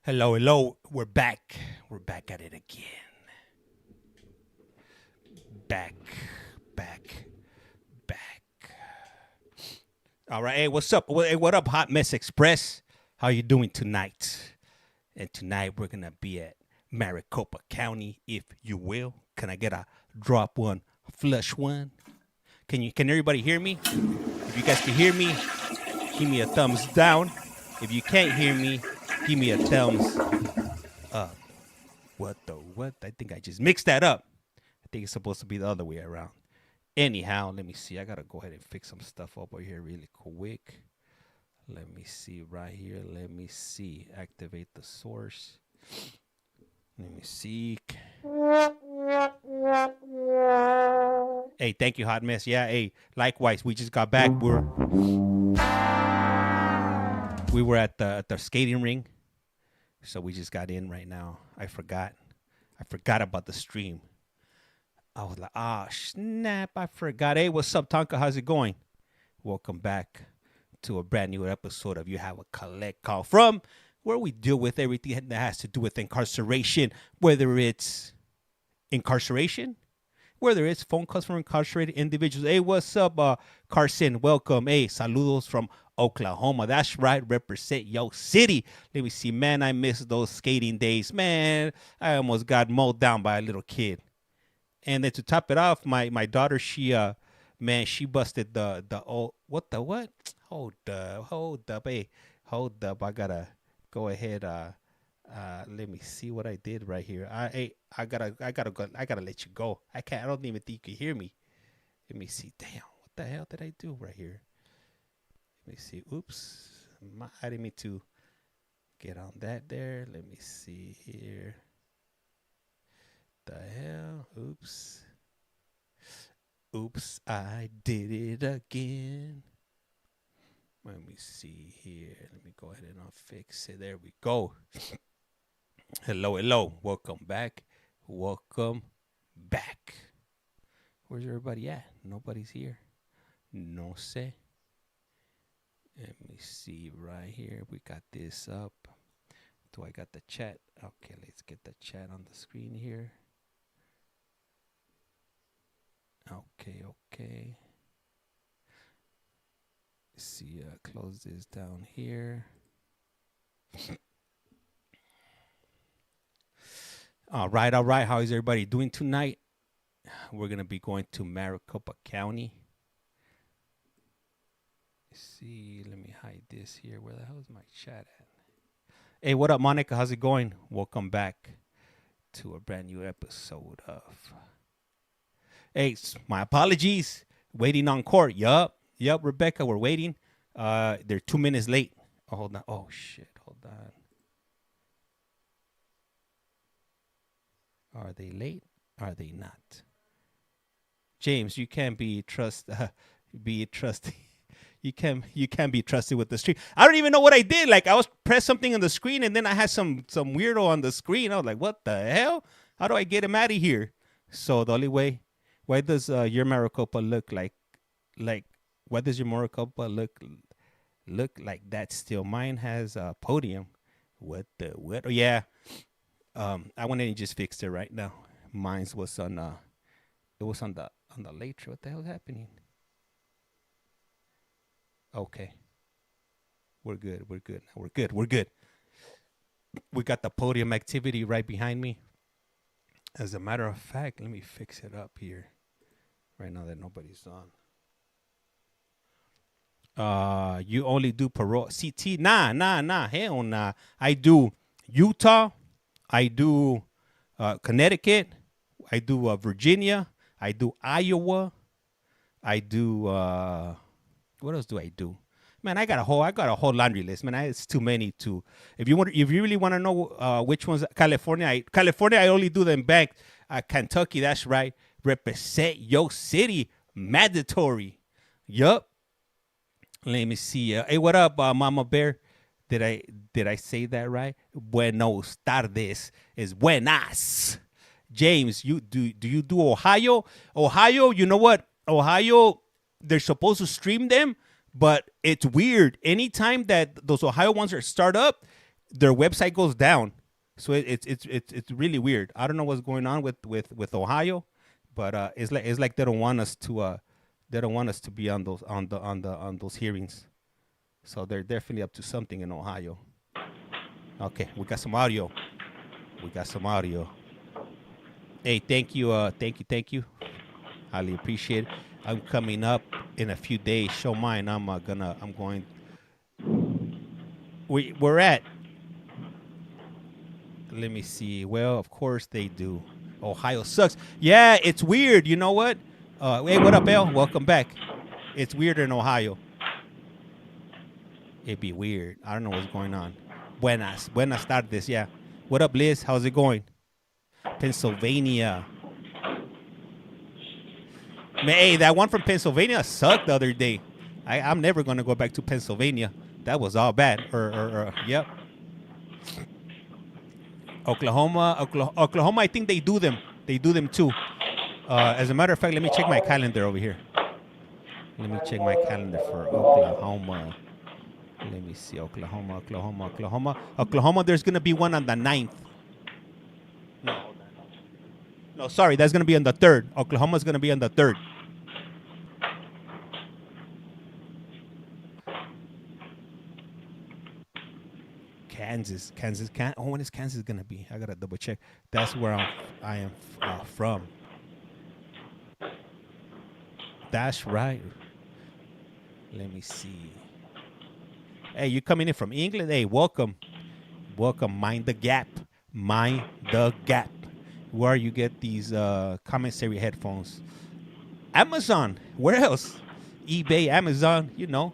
Hello, hello. We're back. We're back at it again. Back. All right. Hey, what's up? Hey, what up, Hot Mess Express? How you doing tonight? And tonight we're gonna be at Maricopa County, if you will. Can I get a drop one, flush one? Can everybody hear me? If you guys can hear me, give me a thumbs down. If you can't hear me, give me a thumbs up. What? I think I just mixed that up. I think it's supposed to be the other way around. Anyhow, let me see. I got to go ahead and fix some stuff up over here really quick. Let me see right here. Let me see. Activate the source. Let me see. Hey, thank you, Hot Mess. Yeah, hey, likewise. We just got back. We were at the skating ring. So we just got in right now. I forgot about the stream. I was like, snap, I forgot. Hey, what's up, Tonka? How's it going? Welcome back to a brand new episode of You Have a Collect Call From, where we deal with everything that has to do with incarceration, whether it's incarceration, whether it's phone calls from incarcerated individuals. Hey, what's up, Carson? Welcome. Hey, saludos from Oklahoma. That's right. Represent your city. Let me see. Man, I miss those skating days. Man, I almost got mowed down by a little kid. And then to top it off, my daughter, she busted the what? Hold up, hey, hold up. I gotta go ahead. Let me see what I did right here. I gotta let you go. I don't even think you can hear me. Let me see. Damn, what the hell did I do right here? Let me see. Oops, I didn't mean to get on that there. Let me see here. The hell? Oops, I did it again. Let me see here. Let me go ahead and fix it. There we go. Hello. Welcome back. Where's everybody at? Nobody's here. No sé. Let me see right here. We got this up. Do I got the chat? Okay, let's get the chat on the screen here. Okay. Let's see, close this down here. All right. How is everybody doing tonight? We're going to be going to Maricopa County. Let's see, let me hide this here. Where the hell is my chat at? Hey, what up, Monica? How's it going? Welcome back to a brand new episode of... Hey, my apologies. Waiting on court. Yup, Rebecca, we're waiting. They're 2 minutes late. Oh, hold on. Oh, shit. Hold on. Are they late? Are they not? James, you can't be trusted. You can't be trusted with the stream. I don't even know what I did. Like, I was pressed something on the screen, and then I had some weirdo on the screen. I was like, what the hell? How do I get him out of here? So the only way... Why does your Maricopa look like why does your Maricopa look like that still? Mine has a podium. What? Oh, yeah. I went in and just fixed it right now. Mine's was on it was on the later. What the hell is happening? Okay. We're good. We got the podium activity right behind me. As a matter of fact, let me fix it up here. Right now that nobody's on. You only do parole. CT? Nah. Hell nah. I do Utah. I do Connecticut. I do Virginia. I do Iowa. I do what else do I do? Man, I got a whole laundry list. Man, it's too many to. If you really want to know which ones, California, I only do them back. Kentucky, that's right. Represent your city, mandatory. Yup. Let me see. Hey, what up, Mama Bear? Did I say that right? Buenos tardes is buenas. James, you do Ohio? Ohio, you know what? Ohio, they're supposed to stream them. But it's weird. Anytime that those Ohio ones are start up, their website goes down. So it's really weird. I don't know what's going on with Ohio, but it's like they don't want us to be on those hearings. So they're definitely up to something in Ohio. Okay, we got some audio. Hey, thank you. Highly appreciate it. I'm coming up in a few days. Show mine. I'm going. We're at. Let me see. Well, of course they do. Ohio sucks. Yeah, it's weird. You know what? Hey, what up, El? Welcome back. It's weird in Ohio. It'd be weird. I don't know what's going on. Buenas tardes. Yeah. What up, Liz? How's it going? Pennsylvania. Man, hey, that one from Pennsylvania sucked the other day. I'm never gonna go back to Pennsylvania. That was all bad. Yep. Oklahoma. I think they do them. They do them too. As a matter of fact, let me check my calendar over here. Let me check my calendar for Oklahoma. Let me see. Oklahoma. There's gonna be one on the 9th. No, sorry. That's gonna be on the 3rd. Oklahoma's gonna be on the 3rd. Kansas. When is Kansas gonna be? I gotta double check. That's where I am from. That's right. Let me see. Hey, you coming in from England? Hey, welcome. Mind the gap. Where you get these commissary headphones? Amazon. Where else? eBay, Amazon. You know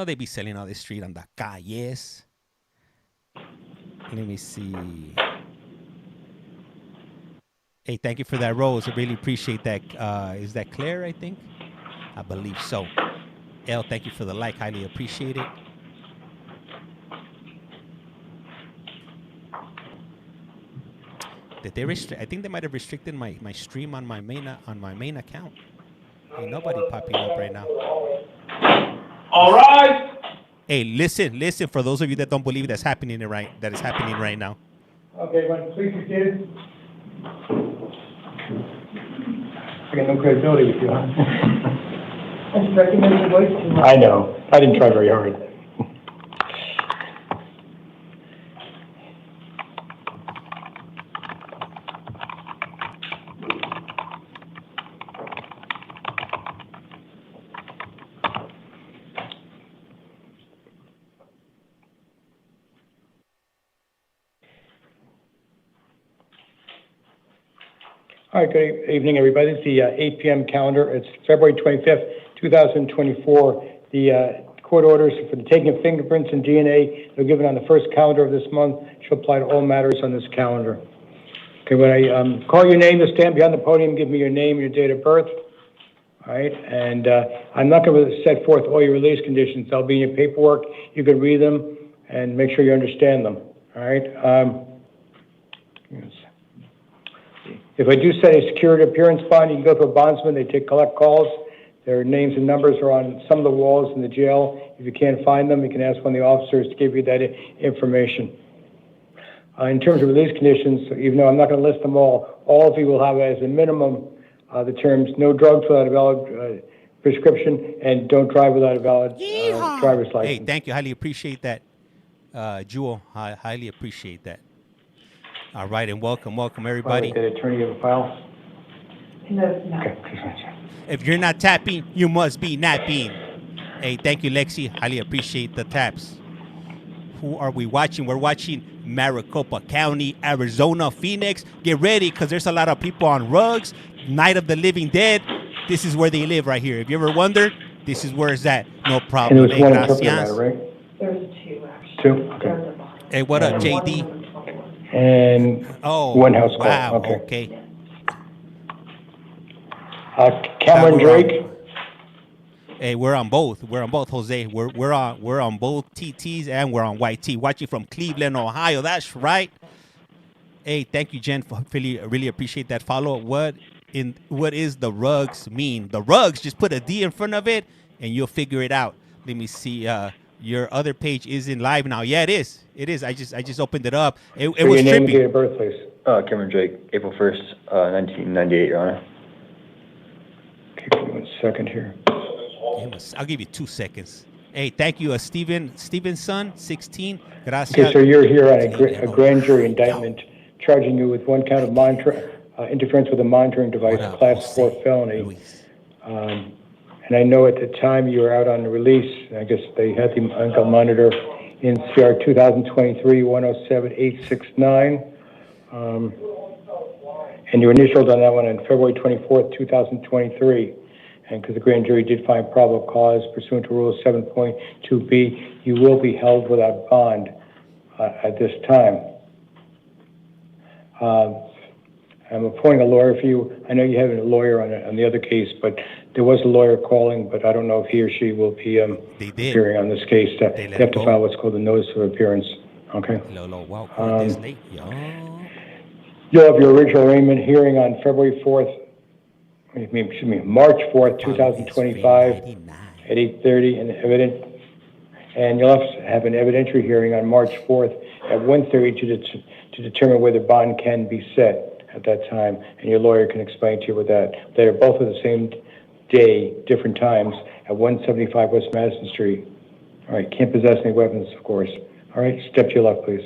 they be selling on the street on the calles. Let me see. Hey, thank you for that rose. I really appreciate that. Is that Claire, I think? I believe so. El, thank you for the like. Highly appreciate it. Did they restrict? I think they might have restricted my stream on my main account. Ain't nobody popping up right now. All right. Hey, listen. For those of you that don't believe that is happening right now. Okay, well, please begin. I got no credibility with you, huh? I just recognize your voice too much. I know. I didn't try very hard. All right, good evening, everybody. It's the 8 p.m. calendar. It's February 25th, 2024. The court orders for the taking of fingerprints and DNA that were given on the first calendar of this month shall apply to all matters on this calendar. Okay, when I call your name, to stand behind the podium, give me your name, your date of birth. All right, and I'm not going to set forth all your release conditions. They'll be in your paperwork. You can read them and make sure you understand them. All right. If I do set a security appearance bond, you can go to a bondsman. They collect calls. Their names and numbers are on some of the walls in the jail. If you can't find them, you can ask one of the officers to give you that information. In terms of release conditions, even though I'm not going to list them all of you will have as a minimum the terms no drugs without a valid prescription and don't drive without a valid driver's license. Hey, thank you. Highly appreciate that, Jewel. I highly appreciate that. All right, and welcome everybody. The attorney of the file? No. Okay. If you're not tapping, you must be napping. Hey, thank you, Lexi. Highly appreciate the taps. Who are we watching? We're watching Maricopa County, Arizona, Phoenix. Get ready, because there's a lot of people on rugs. Night of the Living Dead. This is where they live right here. If you ever wondered, this is where it's at. No problem. And there was one interpreter matter, right? There's two, actually. Two? Okay. Hey, what up, JD? And one house call. Wow, okay. Okay. Cameron Drake. Hey, we're on both, Jose. We're on both TTs and we're on YT. Watching from Cleveland, Ohio. That's right. Hey, thank you, Jen. Really appreciate that follow. What is the rugs mean? The rugs, just put a D in front of it and you'll figure it out. Let me see. Your other page isn't live now. Yeah, it is. It is. I just opened it up. It So was your name and date tripping. of birth, please. Cameron Drake, April 1st, 1998, Your Honor. Okay, give me 1 second here. I'll give you 2 seconds. Hey, thank you, Steven's son, 16. Gracias. Okay, so you're here on a grand jury indictment charging you with 1 count of interference with a monitoring device, class 4 felony. And I know at the time you were out on the release, I guess they had the ankle monitor in CR 2023-107869. And you initialed on that one on February 24th, 2023. And because the grand jury did find probable cause pursuant to Rule 7.2b, you will be held without bond at this time. I'm appointing a lawyer for you. I know you have a lawyer on the other case, but there was a lawyer calling, but I don't know if he or she will be appearing on this case. They have to file what's called a notice of appearance. Okay. Wow, late. You'll have your original arraignment hearing on February 4th. March 4th, 2025 at 8:30 and you'll have an evidentiary hearing on March 4th at 1:30 to determine whether bond can be set at that time, and your lawyer can explain to you with that. They are both at the same day, different times, at 175 West Madison Street. All right, can't possess any weapons, of course. All right, step to your left, please.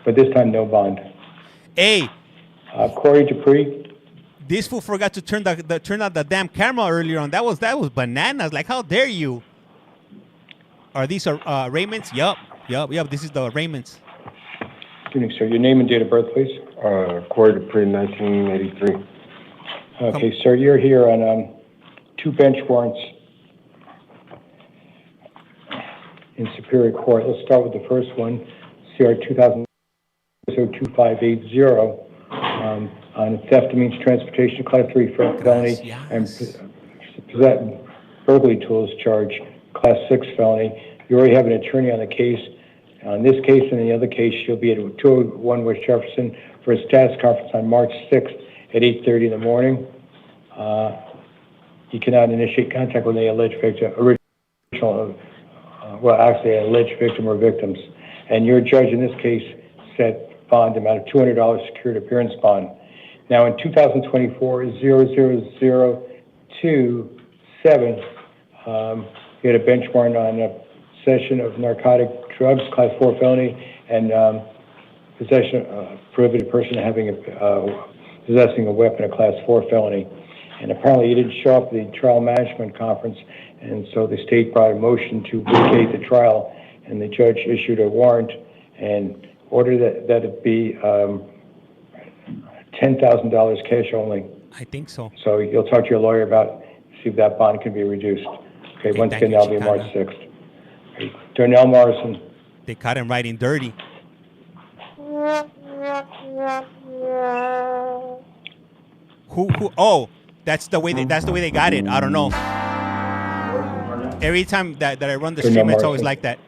But this time, no bond. Hey. Corey Dupree. This fool forgot to turn out the damn camera earlier on. That was bananas. Like, how dare you? Are these arraignments? Yup. This is the arraignments. Good evening, sir. Your name and date of birth, please. Corey Dupree, 1983. Okay, sir. You're here on 2 bench warrants in Superior Court. Let's start with the first one, CR 2000-2580. On theft means transportation, class 3 felony, and burglary tools charge, class 6 felony. You already have an attorney on the case. On this case and the other case, you'll be at 201 West Jefferson for a status conference on March 6th at 8:30 in the morning. You cannot initiate contact with any alleged victim, alleged victim or victims. And your judge in this case set bond amount of $200 secured appearance bond. Now in 2024-00027, you had a bench warrant on possession of narcotic drugs, class 4 felony, and possession of prohibited person possessing a weapon, a class 4 felony. And apparently you didn't show up at the trial management conference, and so the state brought a motion to vacate the trial, and the judge issued a warrant and ordered that it be $10,000 cash only. I think so. So you'll talk to your lawyer about, see if that bond can be reduced. Okay, once again, that'll be March 6th. Okay. Darnell Morrison. They caught him riding dirty. Who? Oh, that's the way they got it. I don't know. Every time that I run the stream, it's always like that.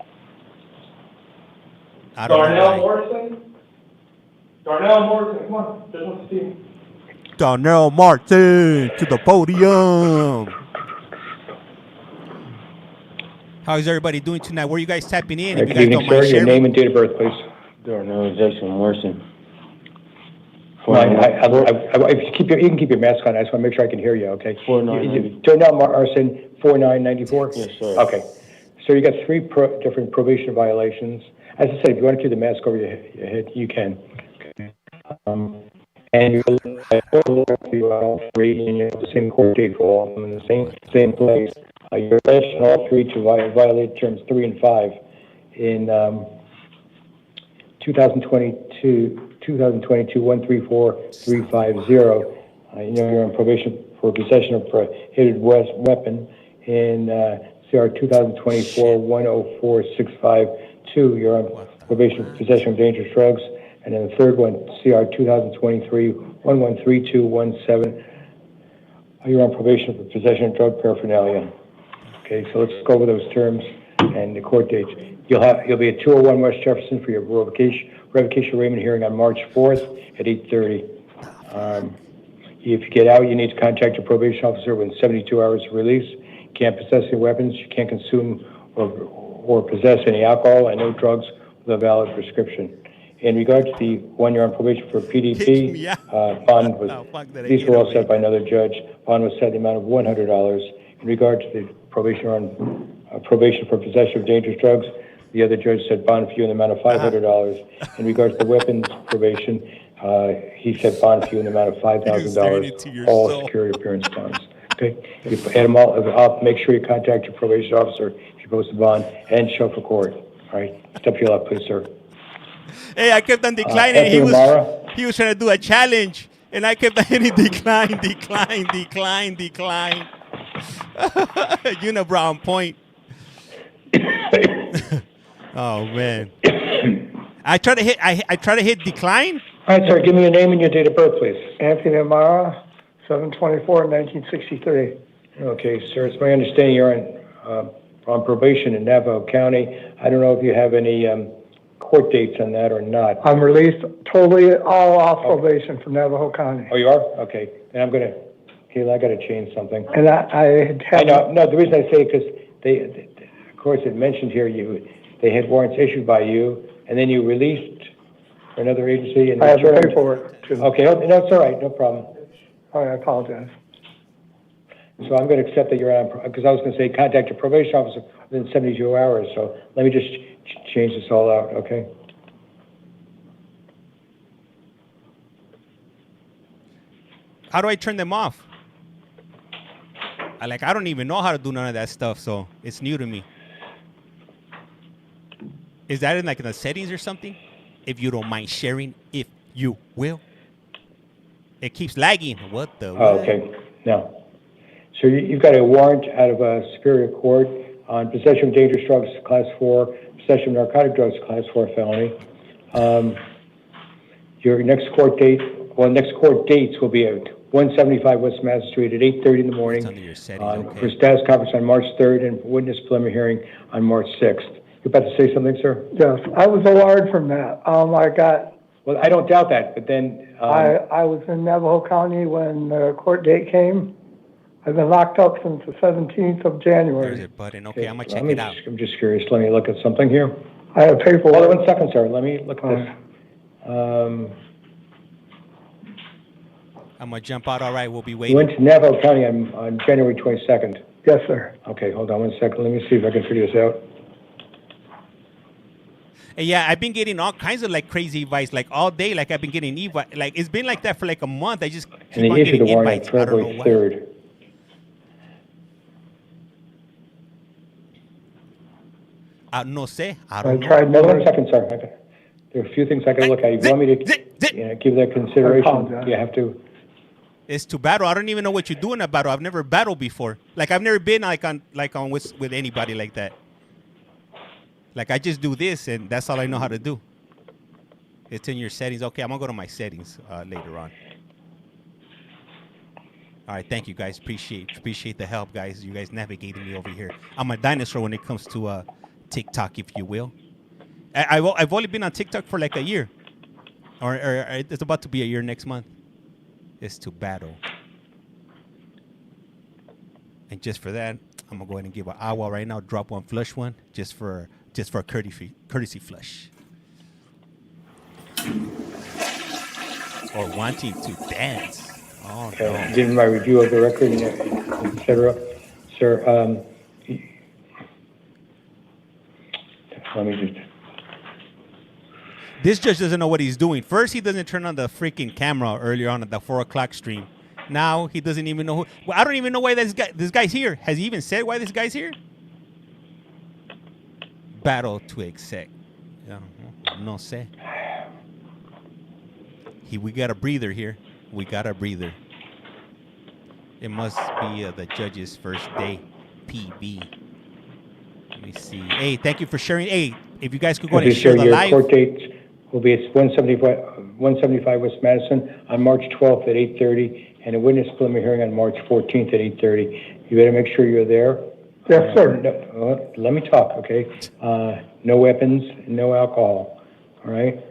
I don't know. Darnell Morrison, come on. Just want to see him. Darnell Martin to the podium. How is everybody doing tonight? Where are you guys tapping in? If you guys don't mind sharing. Your name and date of birth, please. Darnell Jackson Morrison. You can keep your mask on. I just want to make sure I can hear you, okay? 4994. Darnell Morrison, 4994? Yes, sir. Okay. So you got 3 different probation violations. As I said, if you want to keep the mask over your head, you can. And you're operating in the same court date for all of them in the same place. You're alleged in all 3 to violate terms 3 and 5 in 2022-134-350. You're on probation for possession of prohibited weapon in CR 2024-104-652. You're on probation for possession of dangerous drugs. And then the third one, CR 2023-113217, you're on probation for possession of drug paraphernalia. Okay, so let's go over those terms and the court dates. You'll be at 201 West Jefferson for your revocation arraignment hearing on March 4th at 8:30. If you get out, you need to contact your probation officer within 72 hours of release. You can't possess any weapons. You can't consume or or possess any alcohol and no drugs with a valid prescription. In regard to the 1 year on probation for PDP, bond was, these were all set by another judge. Bond was set in the amount of $100. In regard to the probation for possession of dangerous drugs, the other judge set bond for you in the amount of $500. In regard to the weapons probation, he set bond for you in the amount of $5,000, all security appearance bonds. Okay, you add them all up. Make sure you contact your probation officer if you post a bond and show for court. All right, step your luck, please, sir. Hey, I kept on declining. He was trying to do a challenge, and I kept on hitting decline. Unibrow point. Oh man. I try to hit decline. All right, sir. Give me your name and your date of birth, please. Anthony Amara, 7/24/1963. Okay, sir. It's my understanding you're on probation in Navajo County. I don't know if you have any court dates on that or not. I'm released totally all off probation from Navajo County. Oh, you are? Okay. And I got to change something. And I know. No, the reason I say it because they, of course, it mentioned here they had warrants issued by you, and then you released for another agency. And I have the paperwork too. Okay, no, it's all right, no problem. All right, I apologize. So I'm going to accept that you're on, because I was going to say contact your probation officer within 72 hours. So let me just change this all out, okay? How do I turn them off? I don't even know how to do none of that stuff, so it's new to me. Is that in the settings or something? If you don't mind sharing, if you will. It keeps lagging. What the? Oh, okay. No. So you've got a warrant out of a Superior Court on possession of dangerous drugs, Class 4, possession of narcotic drugs, Class 4 felony. Your next court dates will be at 175 West Madison Street at 8:30 in the morning. Okay. For status conference on March 3rd and witness preliminary hearing on March 6th. You're about to say something, sir? Yes, I was alarmed from that. Well, I don't doubt that, but then... I was in Navajo County when the court date came. I've been locked up since the 17th of January. There's a button. Okay, I'm going to check it out. I'm just curious. Let me look at something here. I have paperwork. Hold on 1 second, sir. Let me look at this. I'm going to jump out. All right, we'll be You waiting. went to Navajo County on January 22nd. Yes, sir. Okay, hold on 1 second. Let me see if I can figure this out. And yeah, I've been getting all kinds of crazy invites, all day. I've been getting it's been like that for a month. I just keep on getting invites. I don't know why. February 3rd. No sé. I don't know. Hold on 1 second, sir. There are a few things I can look at. You want me to give that consideration? You have to. It's to battle. I don't even know what you do in a battle. I've never battled before. I've never been on with anybody like that. I just do this, and that's all I know how to do. It's in your settings. Okay, I'm going to go to my settings later on. All right, thank you, guys. Appreciate the help, guys. You guys navigating me over here. I'm a dinosaur when it comes to TikTok, if you will. I've only been on TikTok for a year. Or it's about to be a year next month. It's to battle. And just for that, I'm going to go ahead and give an agua right now. Drop one, flush one, just for a courtesy flush. Or wanting to dance. Oh, Okay. no. Given my review of the record, et cetera, sir, let me just... This judge doesn't know what he's doing. First, he doesn't turn on the freaking camera earlier on at the 4 o'clock stream. Now, he doesn't even know who... Well, I don't even know why this guy's here. Has he even said why this guy's here? Battle to exec. No sé. We got a breather here. We got a breather. It must be the judge's first day. PB. Let me see. Hey, thank you for sharing. Hey, if you guys could go ahead and share the live. Your court dates will be at 175 West Madison on March 12th at 8:30, and a witness preliminary hearing on March 14th at 8:30. You better make sure you're there. Yes, sir. Let me talk, okay? No weapons, no alcohol, all right?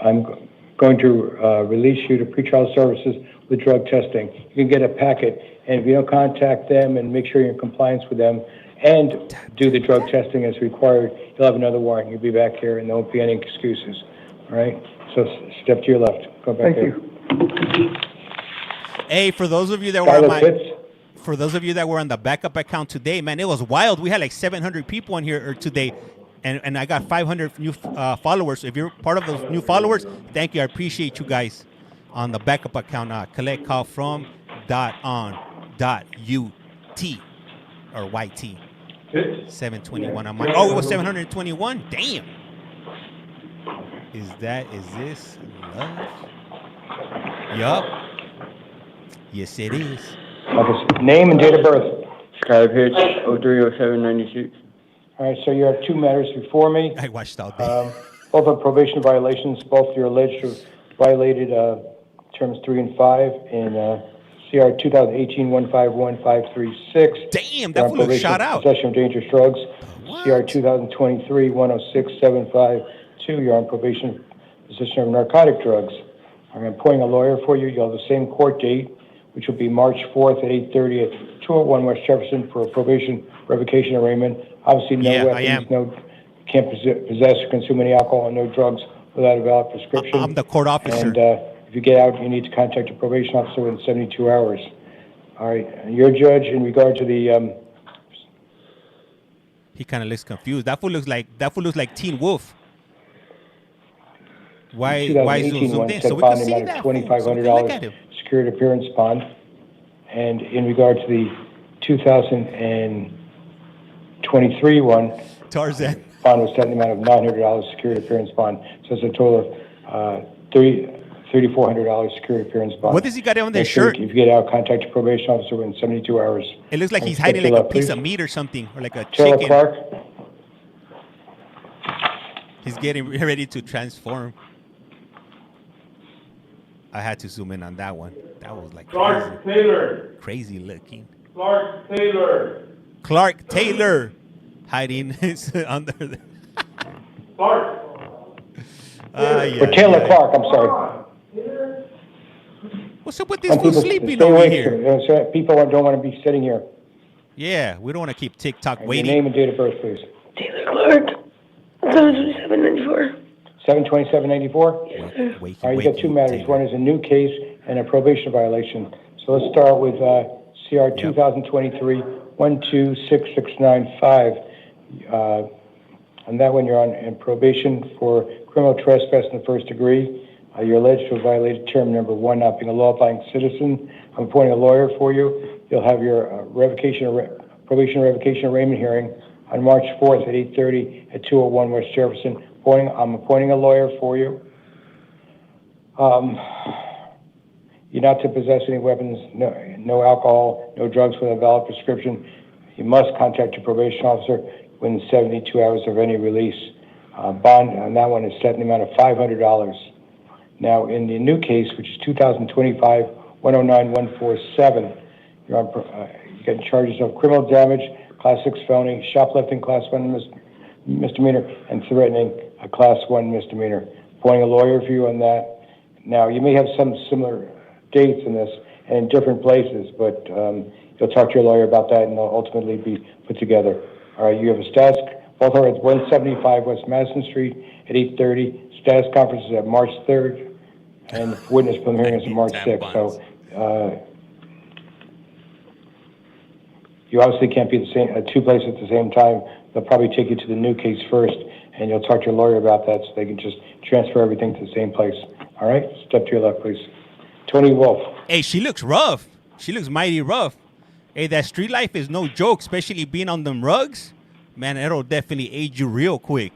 I'm going to release you to pretrial services with drug testing. You can get a packet, and if you don't contact them and make sure you're in compliance with them, and do the drug testing as required, you'll have another warrant. You'll be back here, and there won't be any excuses. All right? So step to your left. Go back Thank there. you. Hey, for those of you that were on Skylar Fitz. for those of you that were on the backup account today, man, it was wild. We had like 700 people on here today, and I got 500 new followers. If you're part of those new followers, thank you. I appreciate you guys on the backup account. CollectCallFrom.on.ut or YT 721 on my. Oh, it was 721. Damn. Is this love? Yup. Yes, it is. Okay, name and date of birth. Skylar Pitch, 030796. All right, so you have two matters before me. I watched all day. Both are probation violations. Both you're alleged to have violated terms 3 and 5 in CR 2018-151536. Damn, that fool was shot out. Possession of dangerous drugs. What? CR 2023-106752. You're on probation, possession of narcotic drugs. I'm appointing a lawyer for you. You'll have the same court date, which will be March 4th at 8:30 at 201 West Jefferson for a probation revocation arraignment. Obviously, no Yeah, I weapons, am. can't possess or consume any alcohol and no drugs without a valid prescription. I'm the court officer. And if you get out, you need to contact a probation officer within 72 hours. All right, and your judge in regard to the He kind of looks confused. That fool looks like Teen Wolf. Why is 2018 zoomed one in? set So we bond can see amount that. of fool. So we can look at $2,500 him. secured appearance bond. And in regard to the 2023 one, Tarzan. bond was set in the amount of $900 secured appearance bond. So it's a total of $3,400 secured appearance bond. What does he got on their Make sure shirt? if you get out, contact your probation officer within 72 hours. It looks like And he's step hiding to like a left, piece please. of meat or something, or like a Taylor chicken. Clark. He's getting ready to transform. I had to zoom in on that one. That was like Clark crazy, Taylor. crazy looking. Clark Taylor. Clark Taylor hiding his under the. Clark. Or Taylor Clark, I'm sorry. What's up with this And fool people sleeping stay over away here? from it. So people don't want to be sitting here. Yeah, we don't want to keep TikTok Your waiting. name and date of birth, please. Taylor Clark, 72794. 72794? Wait, All right, you got two matters. One is a new case and a probation violation. So let's start with CR 2023-126695. On that one, you're on probation for criminal trespass in the first degree. You're alleged to have violated term number 1, not being a law-abiding citizen. I'm appointing a lawyer for you. You'll have your probation revocation arraignment hearing on March 4th at 8:30 at 201 West Jefferson. I'm appointing a lawyer for you. You're not to possess any weapons, no alcohol, no drugs without a valid prescription. You must contact your probation officer within 72 hours of any release. Bond on that one is set in the amount of $500. Now, in the new case, which is 2025-109147, you're getting charges of criminal damage, Class 6 felony, shoplifting, Class 1 misdemeanor, and threatening, a Class 1 misdemeanor. Appointing a lawyer for you on that. Now, you may have some similar dates in this and in different places, but you'll talk to your lawyer about that, and they'll ultimately be put together. All right, you have a status. Both are at 175 West Madison Street at 8:30. Status conference is at March 3rd, and the witness preliminary hearing is on March 6th. So you obviously can't be at two places at the same time. They'll probably take you to the new case first, and you'll talk to your lawyer about that so they can just transfer everything to the same place. All right? Step to your left, please. Tony Wolf. Hey, she looks rough. She looks mighty rough. Hey, that street life is no joke, especially being on them rugs. Man, it'll definitely age you real quick.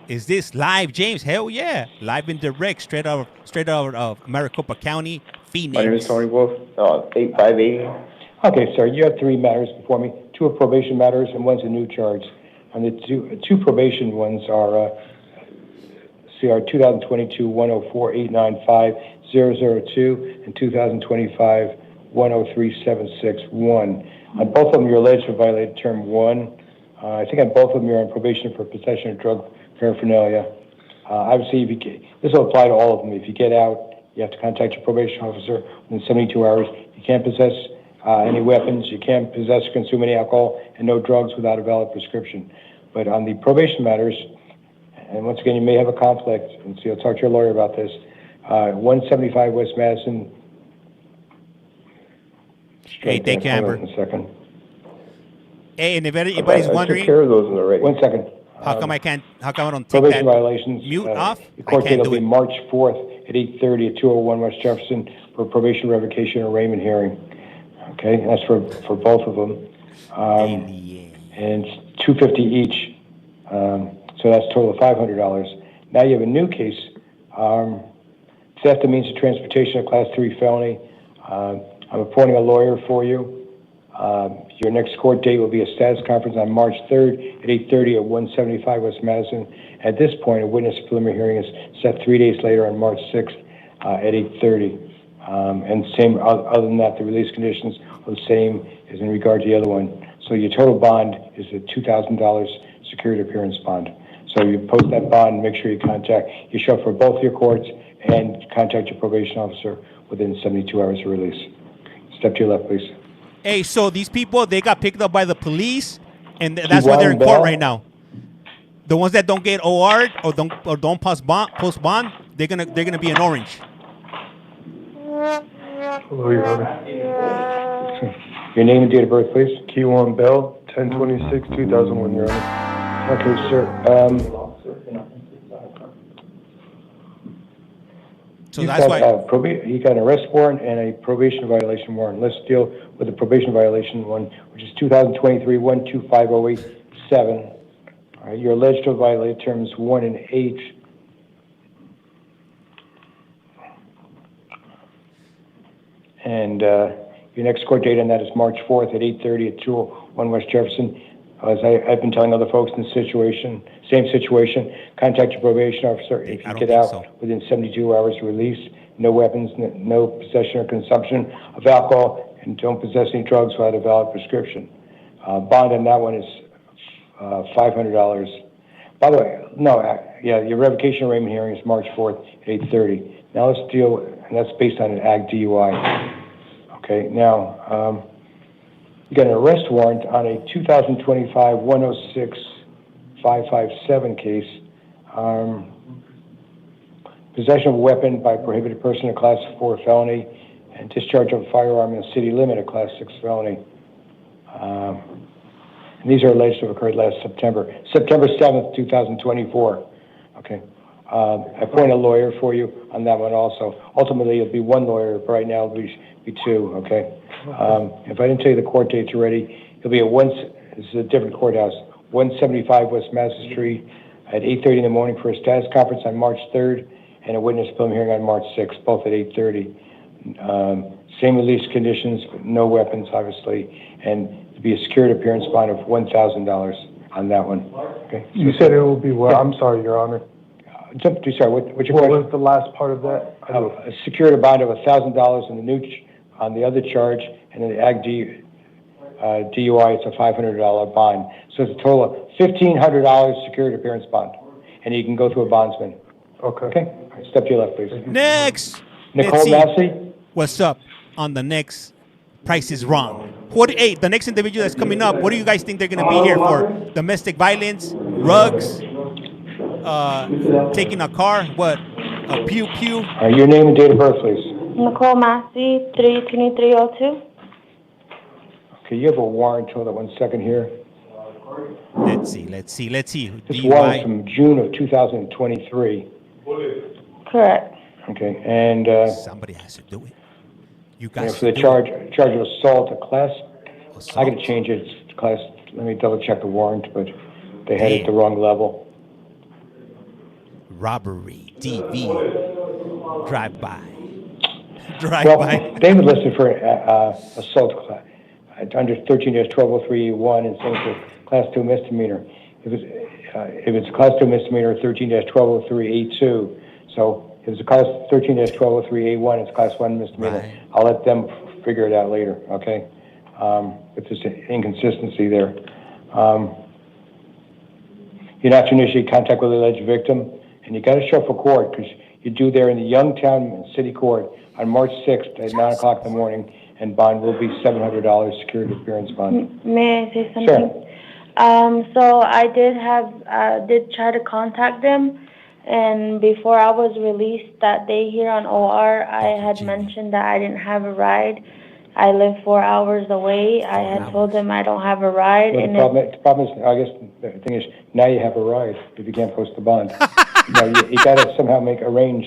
Is this live, James? Hell yeah. Live and direct, straight out of Maricopa County, Phoenix. My name is Tony Wolf, 8580. Okay, sir, you have three matters before me. Two are probation matters and one's a new charge. And the two probation ones are CR 2022-104-895-002 and 2025-103-761. On both of them, you're alleged to have violated term 1. I think on both of them, you're on probation for possession of drug paraphernalia. Obviously, this will apply to all of them. If you get out, you have to contact your probation officer within 72 hours. You can't possess any weapons. You can't possess or consume any alcohol, and no drugs without a valid prescription. But on the probation matters, and once again, you may have a conflict, and so you'll talk to your lawyer about this. 175 West Madison. Hey, thank you, Amber. Hold on a second. Hey, and if anybody's wondering, I took care of those already. 1 second. how come I don't take Probation that violations. mute off? The I court date can't will do be it. March 4th at 8:30 at 201 West Jefferson for probation revocation arraignment hearing. Okay, that's for both of them. And it's $250 each. So that's a total of $500. Now you have a new case. Theft of means of transportation, a class 3 felony. I'm appointing a lawyer for you. Your next court date will be a status conference on March 3rd at 8:30 at 175 West Madison. At this point, a witness preliminary hearing is set 3 days later on March 6th at 8:30. And same, other than that, the release conditions are the same as in regard to the other one. So your total bond is a $2,000 security appearance bond. So you post that bond, make sure you show up for both your courts and contact your probation officer within 72 hours of release. Step to your left, please. Hey, so these people, they got picked up by the police, and that's why they're in court right now. The ones that don't get OR'd or don't post bond, they're gonna be in orange. Hello, Your Honor. Your name and date of birth, please. Keywan Bell, 10/26/2001, Your Honor. Okay, sir. So that's why He got an arrest warrant and a probation violation warrant. Let's deal with the probation violation one, which is 2023-12508-7. All right, you're alleged to have violated terms 1 and 8. And your next court date on that is March 4th at 8:30 at 201 West Jefferson. As I've been telling other folks in this situation, same situation, contact your probation officer if you get out within 72 hours of release. No weapons, no possession or consumption of alcohol, and don't possess any drugs without a valid prescription. Bond on that one is $500. By the way, your revocation arraignment hearing is March 4th at 8:30. Now let's deal, and that's based on an ag DUI. Okay, now, you got an arrest warrant on a 2025-106-557 case. Possession of a weapon by a prohibited person, a class 4 felony, and discharge of a firearm in the city limit, a class 6 felony. And these are alleged to have occurred last September 7th, 2024. Okay. I appoint a lawyer for you on that one also. Ultimately, it'll be one lawyer, but right now it'll be two, okay? If I didn't tell you the court dates already, it'll be this is a different courthouse, 175 West Madison Street at 8:30 in the morning for a status conference on March 3rd and a witness preliminary hearing on March 6th, both at 8:30. Same release conditions, no weapons, obviously, and it'll be a security appearance bond of $1,000 on that one. Okay. You said it will be what? I'm sorry, Your Honor. What's your What question? was the last part of that? A security bond of $1,000 on the other charge, and in the ag DUI, it's a $500 bond. So it's a total of $1,500 security appearance bond, and you can go through a bondsman. Okay. Okay. All right, step to your left, please. next. Nicole Massey. What's up on the next Price is Wrong? The next individual that's coming up, what do you guys think they're going to be here for? Domestic violence, rugs, taking a car, what? A pew-pew? Your name and date of birth, please. Nicole Massey, 32302. Okay, you have a warrant. Hold on 1 second here. Let's see. This DUI. warrant from June of 2023. Correct. Okay, and Somebody has to do it. You guys for the should do charge of assault, a class. Assault. I got to change it to class. Let me double check the warrant, but they had it the wrong level. Robbery, DV, drive-by. Well, they were listed for assault class under 13-1203E1 and same for class 2 misdemeanor. If it's a class 2 misdemeanor, 13-1203E2. So if it's a class 13-1203A1, it's class 1 misdemeanor. Right. I'll let them figure it out later, okay? If there's an inconsistency there. You're not to initiate contact with the alleged victim, and you got to show up for court because you're due there in the Youngtown City Court on March 6th at 9 o'clock in the morning, and bond will be $700 security appearance bond. May I say something? Sure. So I did try to contact them, and before I was released that day here on OR, I had mentioned that I didn't have a ride. I live 4 hours away. I had told them I don't have a ride. Well, and the problem is, I guess the thing is, now you have a ride if you can't post the bond. You got to somehow arrange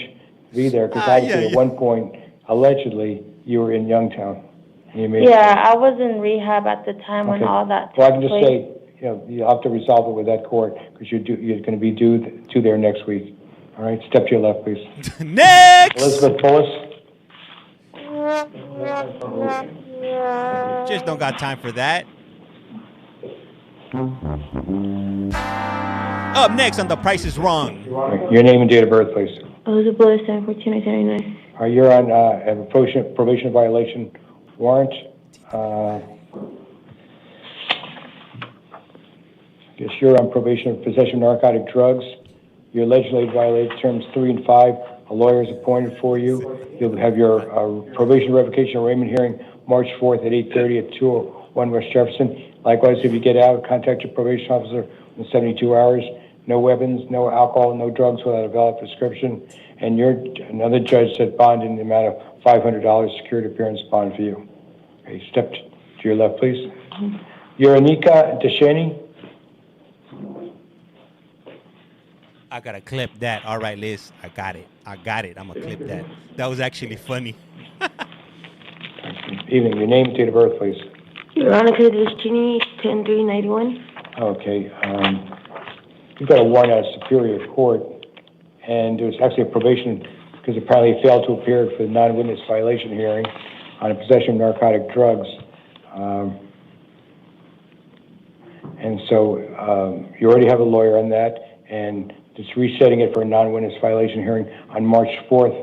to be there, because obviously at one point, allegedly, you were in Youngtown. And you made I was in rehab at the time when all that took Well, I can just place. say, you'll have to resolve it with that court, because you're going to be due there next week. All right, step to your left, please. Next! Elizabeth Bullis. Just don't got time for that. Up next on The Price is Wrong. Your name and date of birth, please. Elizabeth Bullis, 7/14/1999. You're on a probation violation warrant. Yes, you're on probation for possession of narcotic drugs. You allegedly violated terms 3 and 5. A lawyer is appointed for you. You'll have your probation revocation arraignment hearing March 4th at 8:30 at 201 West Jefferson. Likewise, if you get out, contact your probation officer in 72 hours. No weapons, no alcohol, no drugs without a valid prescription. And another judge set bond in the amount of $500 security appearance bond for you. Okay, step to your left, please. You're Anika Deshani. I gotta clip that. All right, Liz. I got it. I'm gonna clip that. That was actually funny. Evening. Your name, date of birth, please. Veronica Destiny, 10/3/91. Okay. You've got a warrant out of Superior Court, and there's actually a probation because apparently he failed to appear for the non-witness violation hearing on a possession of narcotic drugs. And so you already have a lawyer on that, and just resetting it for a non-witness violation hearing on March 4th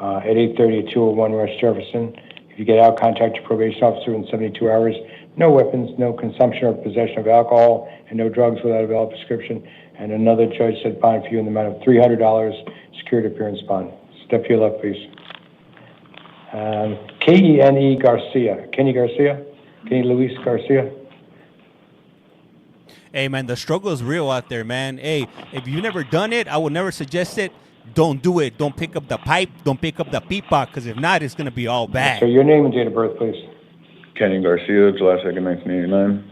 at 8:30 at 201 West Jefferson. If you get out, contact your probation officer in 72 hours. No weapons, no consumption or possession of alcohol, and no drugs without a valid prescription. And another judge set bond for you in the amount of $300 security appearance bond. Step to your left, please. Kene Garcia. Kenny Garcia? Kenny Luis Garcia? Hey, man, the struggle is real out there, man. Hey, if you've never done it, I would never suggest it. Don't do it. Don't pick up the pipe. Don't pick up the pipa, because if not, it's going to be all bad. So your name and date of birth, please. Kenny Garcia, July 2nd, 1989.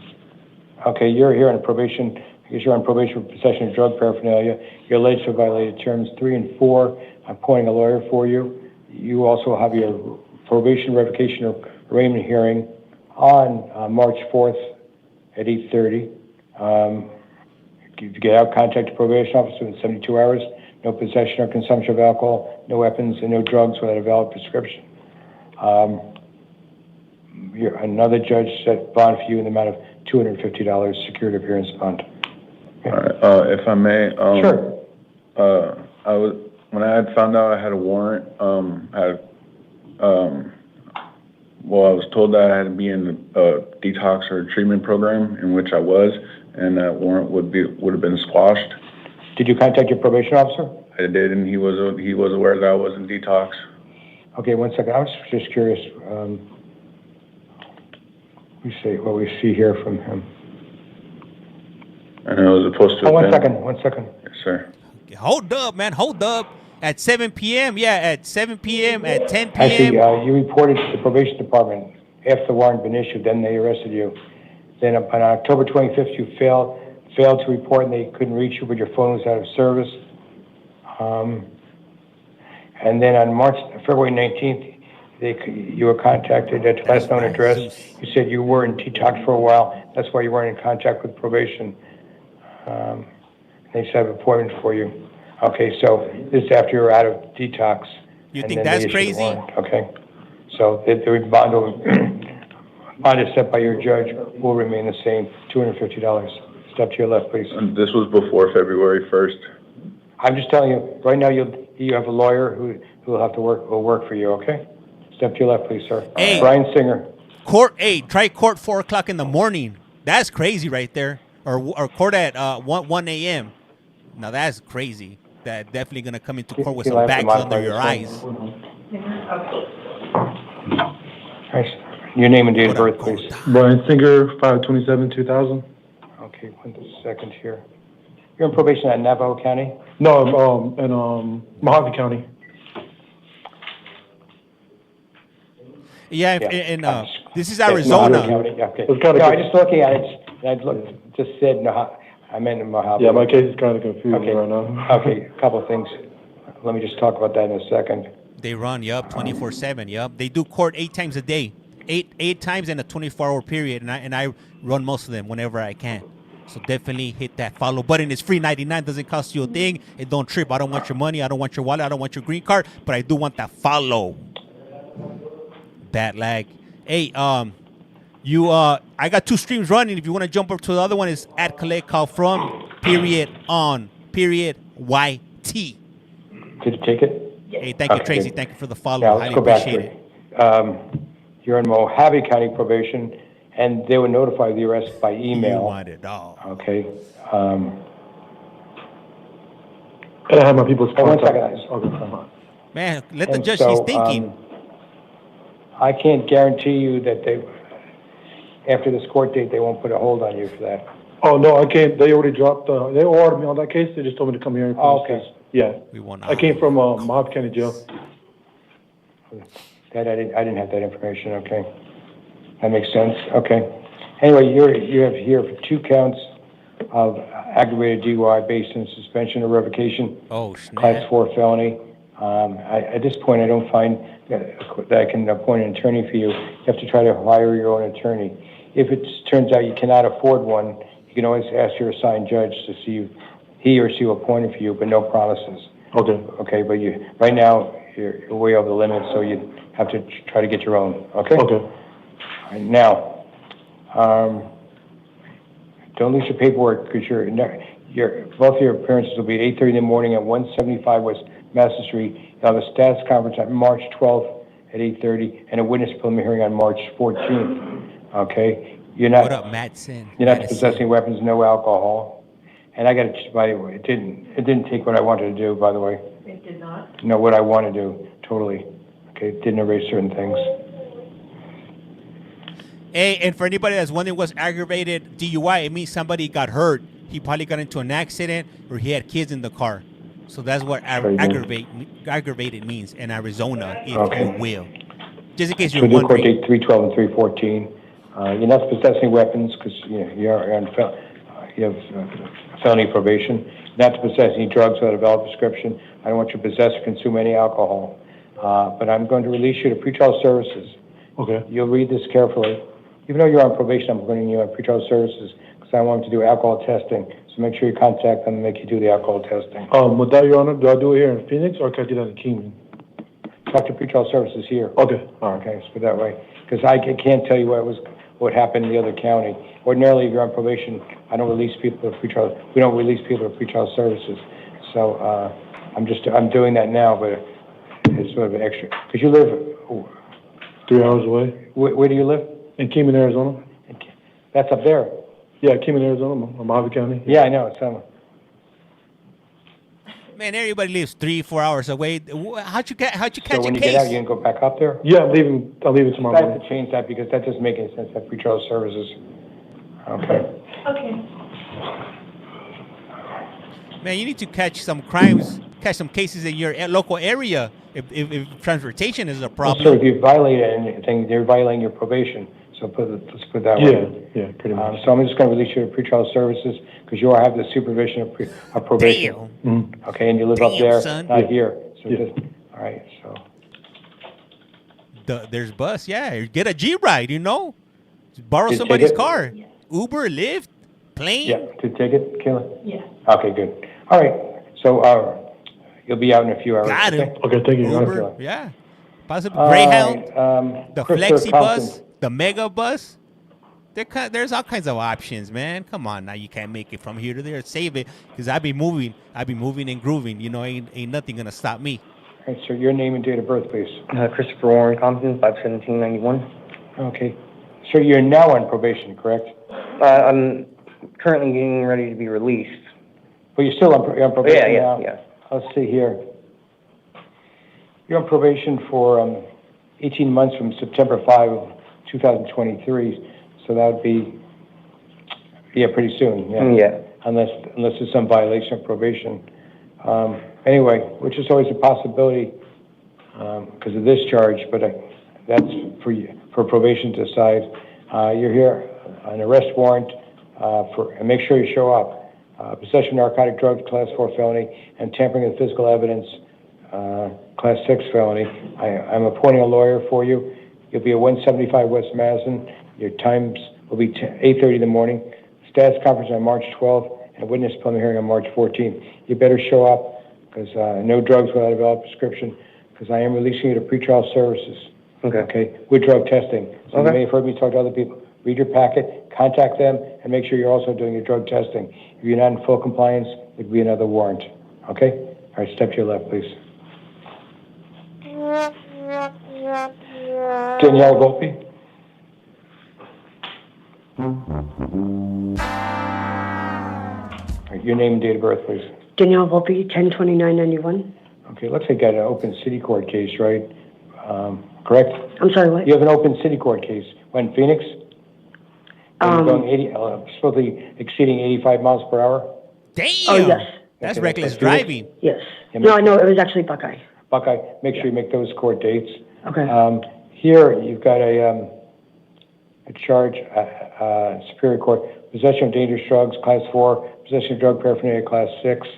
Okay, you're here on probation. I guess you're on probation for possession of drug paraphernalia. You're alleged to have violated terms 3 and 4. I'm appointing a lawyer for you. You also have your probation revocation or arraignment hearing on March 4th at 8:30. If you get out, contact the probation officer in 72 hours. No possession or consumption of alcohol, no weapons, and no drugs without a valid prescription. Another judge set bond for you in the amount of $250 security appearance bond. Okay. All right, if I may, Sure. When I had found out I had a warrant, I was told that I had to be in a detox or treatment program, in which I was, and that warrant would have been squashed. Did you contact your probation officer? I did, and he was aware that I was in detox. Okay, 1 second. I was just curious. What we see here from him. And it was supposed to. 1 second. 1 second. Yes, sir. Hold up, man. Hold up. At 7 p.m., at 7 p.m., at 10 p.m. Actually, you reported to the probation department after the warrant had been issued. Then they arrested you. Then on October 25th, you failed to report, and they couldn't reach you, but your phone was out of service. And then on February 19th, you were contacted at the last known address. You said you were in detox for a while. That's why you weren't in contact with probation. They set an appointment for you. Okay, so this is after you're out of detox. You think that's crazy? Okay. So the bond is set by your judge will remain the same, $250. Step to your left, please. And this was before February 1st. I'm just telling you, right now you have a lawyer who will work for you, okay? Step to your left, please, sir. Hey. Brian Singer. Try court 4 o'clock in the morning. That's crazy right there. Or court at 1 a.m. Now that's crazy. That definitely gonna come into court with some bags under your eyes. Nice. Your name and date of What up, birth, please. Gorda? Brian Singer, 5/27/2000. Okay, 1 second here. You're on probation at Navajo County? No, in Mojave County. Yeah, Yeah. and this is Mojave Arizona. County, yeah, okay. It's kinda No, I good. just looking at it, and just said, no, I meant in Mojave. Yeah, my case is kind of confusing Okay. right now. Okay, a couple of things. Let me just talk about that in a second. They run, 24/7, They do court 8 times a day, eight times in a 24-hour period, and I run most of them whenever I can. So definitely hit that follow button. It's free 99, doesn't cost you a thing. It don't trip. I don't want your money. I don't want your wallet. I don't want your green card, but I do want that follow. Bad lag. Hey, I got 2 streams running. If you want to jump up to the other one, it's at CollectCallFrom, _YT. Did you take it? Hey, thank you, Okay, Tracy. good. Thank you for the follow. Now, let's Highly go back to appreciate it. it. You're in Mojave County probation, and they would notify the arrest by You email. want it all. Okay. And I have my people's Hold on a contact. second. Okay, fine. Man, let the And judge, so, he's thinking. I can't guarantee you that after this court date, they won't put a hold on you for that. Oh, no, I can't. They already dropped, they ordered me on that case. They just told me to come here. And Oh, finish okay. this. Yeah. We want I came from Mojave County Jail. That I didn't have that information, okay. That makes sense, okay. Anyway, you have here 2 counts of aggravated DUI based on suspension or revocation. Oh, Class snap. 4 felony. At this point, I don't find that I can appoint an attorney for you. You have to try to hire your own attorney. If it turns out you cannot afford one, you can always ask your assigned judge to see if he or she will appoint it for you, but no promises. Okay. Okay, but right now, you're way over the limit, so you have to try to get your own, okay? Okay. All right, now, don't lose your paperwork, because both of your appearances will be at 8:30 in the morning at 175 West Master Street. You'll have a status conference on March 12th at 8:30, and a witness preliminary hearing on March 14th, okay? What up, Madsen? You're not possessing weapons, no alcohol. And I got to, by the way, it didn't take what I wanted to do, by the way. It did not? No, what I want to do, totally. Okay, it didn't erase certain things. Hey, and for anybody that's wondering what's aggravated DUI, it means somebody got hurt. He probably got into an accident, or he had kids in the car. So that's what aggravated means in Arizona, if you will. Just in case you're So the court wondering. date 3/12 and 3/14. You're not possessing weapons because you have felony probation. Not to possess any drugs without a valid prescription. I don't want you to possess or consume any alcohol. But I'm going to release you to pretrial services. Okay. You'll read this carefully. Even though you're on probation, I'm putting you on pretrial services because I want them to do alcohol testing. So make sure you contact them and make you do the alcohol testing. With that, Your Honor, do I do it here in Phoenix or can I do that in Kingman? Talk to pretrial services here. Okay. All right. Okay, let's put it that way. Because I can't tell you what happened in the other county. Ordinarily, if you're on probation, I don't release people to pretrial. We don't release people to pretrial services. So I'm doing that now, but it's sort of an extra. Because you live 3 hours away. Where do you live? In Kingman, Arizona. That's up there. Yeah, Kingman, Arizona, Mojave County. Yeah, I know. It's Man, everybody lives 3-4 hours away. How'd you catch so a when you case? get out, you can go back up there. Yeah, I'm leaving tomorrow I have morning. to change that because that doesn't make any sense. That pretrial services. Okay. Okay. Man, you need to catch some crimes, catch some cases in your local area if transportation is a So problem. if you violate anything, you're violating your probation. So let's put it that way. Yeah, pretty much. So I'm just going to release you to pretrial services because you have the supervision of probation. Damn. Okay, and you live up Damn, there, son. not here. So Yeah. all right, so. There's bus, yeah. Get a G ride, Just borrow Did somebody's take it? car. Uber, Lyft, plane. Yeah, to take it, Kayla? Yeah. Okay, good. All right, so you'll be out in a few hours. Got him. Okay, thank you. Your Honor. Uber, yeah. Possibly All Greyhound, right, the Christopher Flexi bus, Compton. the Mega bus. There's all kinds of options, man. Come on, now you can't make it from here to there. Save it, because I be moving and grooving. Ain't nothing gonna stop me. All right, sir, your name and date of birth, please. Christopher Warren Compton, 5/17/91. Okay. So you're now on probation, correct? I'm currently getting ready to be released. But you're still on probation now? Yeah. Let's see here. You're on probation for 18 months from September 5, 2023. So that would be, pretty soon, yeah. Yeah. Unless there's some violation of probation. Anyway, which is always a possibility because of this charge, but that's for probation to decide. You're here, an arrest warrant and make sure you show up. Possession of narcotic drugs, Class 4 felony, and tampering with physical evidence, Class 6 felony. I'm appointing a lawyer for you. You'll be at 175 West Madison. Your times will be 8:30 in the morning. Status conference on March 12th and witness preliminary hearing on March 14th. You better show up because no drugs without a valid prescription because I am releasing you to pretrial services. Okay. With drug testing. So you may have heard me talk to other people. Read your packet, contact them, and make sure you're also doing your drug testing. If you're not in full compliance, there could be another warrant. Okay? All right, step to your left, please. Danielle Volpe. All right, your name and date of birth, please. Danielle Volpe, 10/29/91. Okay, looks like you got an open city court case, right? Correct? I'm sorry, what? You have an open city court case. When, Phoenix? You're going 80, supposedly exceeding 85 miles per hour? Damn! Oh, yes. That's reckless driving. Yes. No, I know, it was actually Buckeye. Buckeye, make sure you make those court dates. Okay. Here, you've got a charge, Superior Court, possession of dangerous drugs, Class 4, possession of drug paraphernalia, Class 6.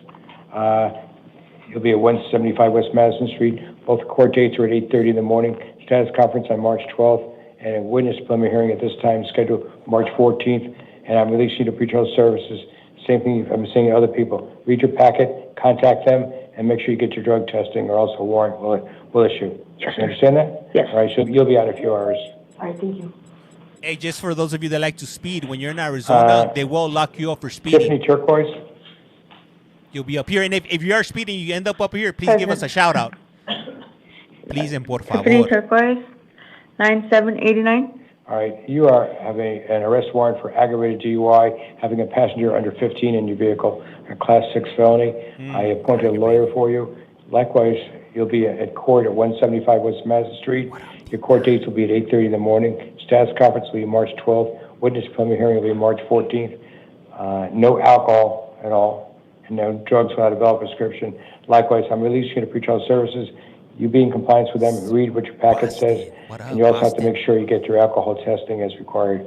You'll be at 175 West Madison Street. Both court dates are at 8:30 in the morning. Status conference on March 12th, and a witness preliminary hearing at this time scheduled March 14th. And I'm releasing you to pretrial services. Same thing I'm saying to other people. Read your packet, contact them, and make sure you get your drug testing, or else a warrant will issue. Yes, You understand that? Yes. All right, so you'll be out in a few hours. All right, thank you. Hey, just for those of you that like to speed, when you're in Arizona, they will lock you up for Tiffany speeding. Turquoise. You'll be up here, and if you are speeding, you end up here, please give us a shout out. Please and por Tiffany favor. Turquoise, 9789. All right, you are having an arrest warrant for aggravated DUI, having a passenger under 15 in your vehicle, a Class 6 felony. I appointed a lawyer for you. Likewise, you'll be at court at 175 West Madison Street. Your court dates will be at 8:30 in the morning. Status conference will be March 12th. Witness preliminary hearing will be March 14th. No alcohol at all, and no drugs without a valid prescription. Likewise, I'm releasing you to pretrial services. You be in compliance with them, read what your packet says, and you also have to make sure you get your alcohol testing as required.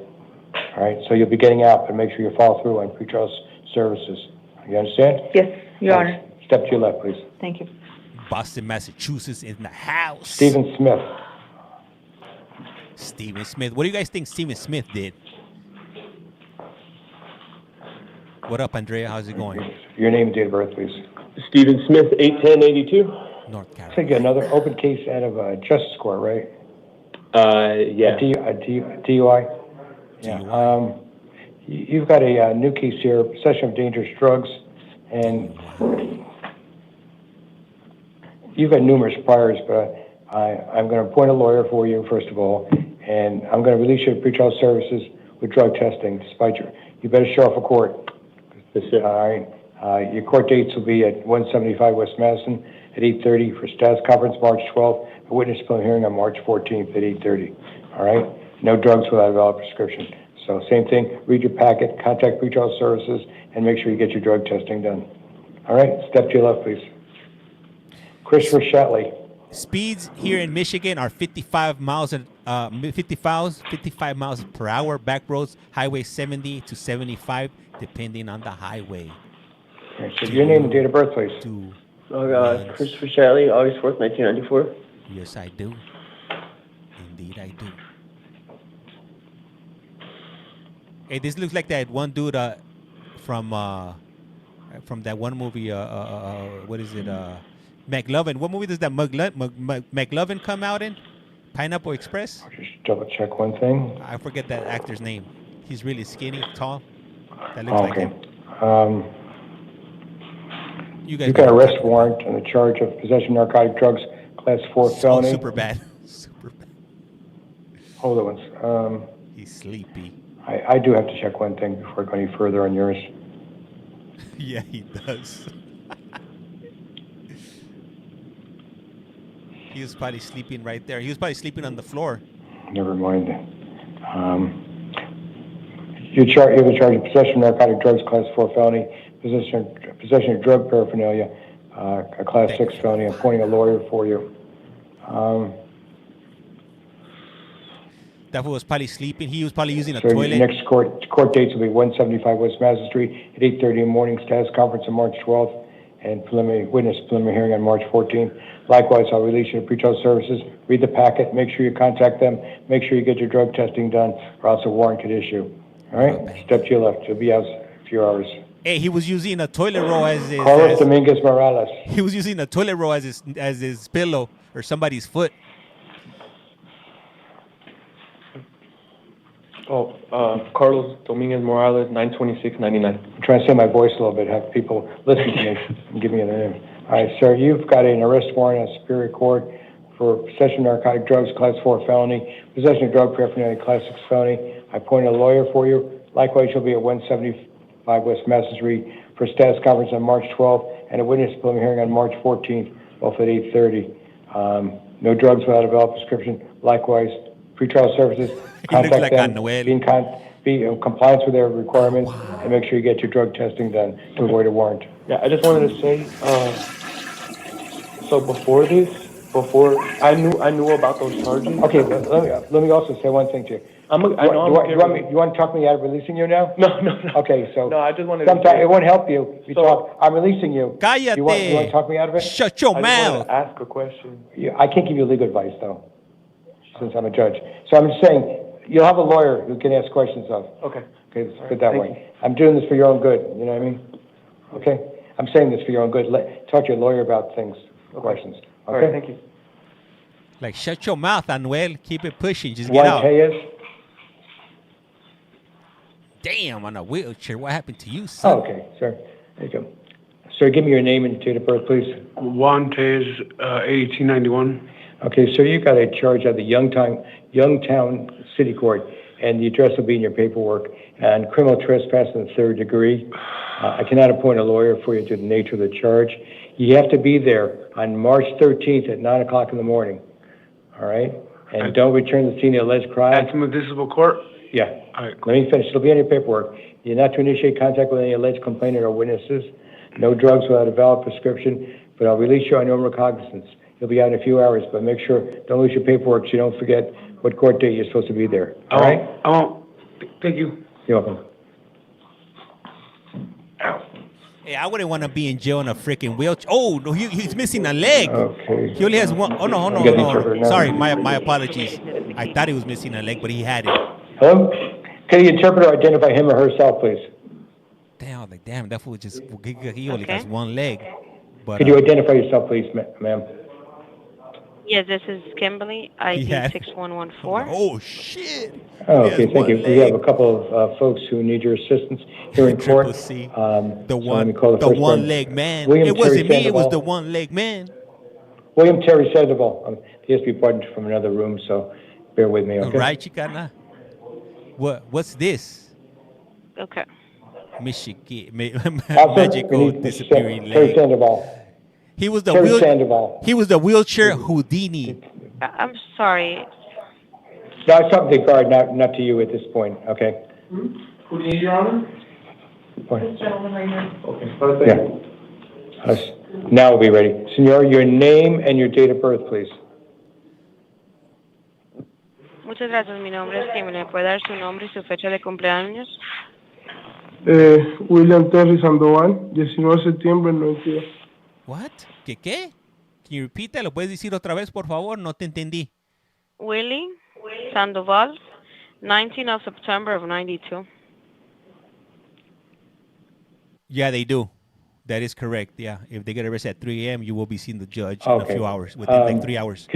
All right, so you'll be getting out, but make sure you follow through on pretrial services. You understand? Yes, Your Honor. Step to your left, please. Thank you. Boston, Massachusetts in the house. Stephen Smith. Stephen Smith. What do you guys think Stephen Smith did? What up, Andrea? How's it going? Your name and date of birth, please. Stephen Smith, 8/10/82. North I Carolina. think another open case out of Justice Court, right? Yeah. A DUI? Yeah. You've got a new case here, possession of dangerous drugs, and you've got numerous priors, but I'm going to appoint a lawyer for you, first of all, and I'm going to release you to pretrial services with drug testing, despite you better show up for court. All right. Your court dates will be at 175 West Madison at 8:30 for status conference March 12th, a witness preliminary hearing on March 14th at 8:30. All right? No drugs without a valid prescription. So same thing, read your packet, contact pretrial services, and make sure you get your drug testing done. All right? Step to your left, please. Christopher Shatley. Speeds here in Michigan are 55 miles per hour. Back roads, Highway 70 to 75, depending on the highway. All right, so your name and date of birth, please. Christopher Shalley, August 4th, 1994. Yes, I do. Indeed, I do. Hey, this looks like that one dude from that one movie. What is it? McLovin. What movie does that McLovin come out in? Pineapple Express? I'll just double check one thing. I forget that actor's name. He's really skinny, tall. That looks like him. You guys You've got an arrest warrant on the charge of possession of narcotic drugs, Class 4 felony. Super bad. Super bad. Hold on. He's sleepy. I do have to check one thing before I go any further on yours. Yeah, he does. He was probably sleeping right there. He was probably sleeping on the floor. Never mind. You have a charge of possession of narcotic drugs, class 4 felony, possession of drug paraphernalia, a class 6 felony. I'm appointing a lawyer for you. That fool was probably sleeping. He was probably using a So toilet. your next court dates will be 175 West Madison Street at 8:30 in the morning. Status conference on March 12th, and witness preliminary hearing on March 14th. Likewise, I'll release you to pretrial services. Read the packet. Make sure you contact them. Make sure you get your drug testing done, or else a warrant could issue. All right? Step to your left. You'll be out in a few hours. Hey, he was using a toilet roll as his. Carlos Dominguez Morales. He was using a toilet roll as his pillow or somebody's foot. Carlos Dominguez Morales, 92699. I'm trying to say my voice a little bit, have people listen to me and give me their name. All right, sir, you've got an arrest warrant on Superior Court for possession of narcotic drugs, class 4 felony, possession of drug paraphernalia, class 6 felony. I appointed a lawyer for you. Likewise, you'll be at 175 West Madison Street for a status conference on March 12th and a witness preliminary hearing on March 14th, both at 8:30. No drugs without a valid prescription. Likewise, pretrial services. Contact like them, be in compliance with their requirements, and make sure you get your drug testing done to avoid a warrant. Yeah, I just wanted to say, so before I knew about those charges. Okay, let me also say one thing to you. You want to talk me out of releasing you now? No. Okay, so no, I just wanted sometimes to it won't help you. I'm releasing you. Cállate. You want to talk me out of it? Shut your I mouth. just wanted to ask a question. I can't give you legal advice though, since I'm a judge. So I'm just saying, you'll have a lawyer who can ask questions of. Okay. Okay, let's put it that way. I'm doing this for your own good, you know what I mean? Okay? I'm saying this for your own good. Talk to your lawyer about things, questions. Okay? All right, thank you. Like, shut your mouth, Anuel. Keep it pushing. Just get out. Damn, on a wheelchair. What happened to you, son? Oh, okay, sir. There you go. Sir, give me your name and date of birth, please. Juan Tez, 8291. Okay, so you got a charge at the Youngtown City Court, and the address will be in your paperwork, and criminal trespass in the 3rd degree. I cannot appoint a lawyer for you due to the nature of the charge. You have to be there on March 13th at 9 o'clock in the morning, all right? And don't return to the scene of the alleged crime. At the municipal court? Yeah. All right. Let me finish. It'll be on your paperwork. You're not to initiate contact with any alleged complainant or witnesses. No drugs without a valid prescription, but I'll release you on your own recognizance. You'll be out in a few hours, but make sure, don't lose your paperwork so you don't forget what court date you're supposed to be there. All right? I won't. Thank you. You're welcome. Hey, I wouldn't want to be in jail in a freaking wheelchair. Oh, no, he's missing a leg. Okay. He only has one. Oh, no. Sorry, my apologies. I thought he was missing a leg, but he had it. Hello? Can the interpreter identify him or herself, please? Damn, that fool just, he only has one leg. But, Could you identify yourself, please, ma'am? Yes, this is Kimberly, ID 6114. Oh, shit. Oh, okay, thank you. We have a couple of folks who need your assistance here in court. The one-leg man. It wasn't me, it was the one-leg man. William Terry Sandoval. He has to be pardoned from another room, so bear with me, okay? Right, Chicana? What's this? Okay. Magical disappearing Terry leg. Sandoval. He was the wheelchair Houdini. I'm sorry. No, it's something to guard, not to you at this point, okay? Houdini, Your Honor? This gentleman right here. Okay. Yeah. Now we'll be ready. Senor, your name and your date of birth, please. Muchas gracias. Mi nombre es Kim. ¿Me puede dar su nombre y su fecha de cumpleaños? William Terry Sandoval, 19 de septiembre del 92. What? ¿Qué? Can you repeat that? ¿Lo puedes decir otra vez, por favor? No te entendí. Willie Sandoval, 19 of September of 92. Yeah, they do. That is correct, yeah. If they get arrested at 3 a.m., you will be seeing the judge in a few hours, within like 3 hours.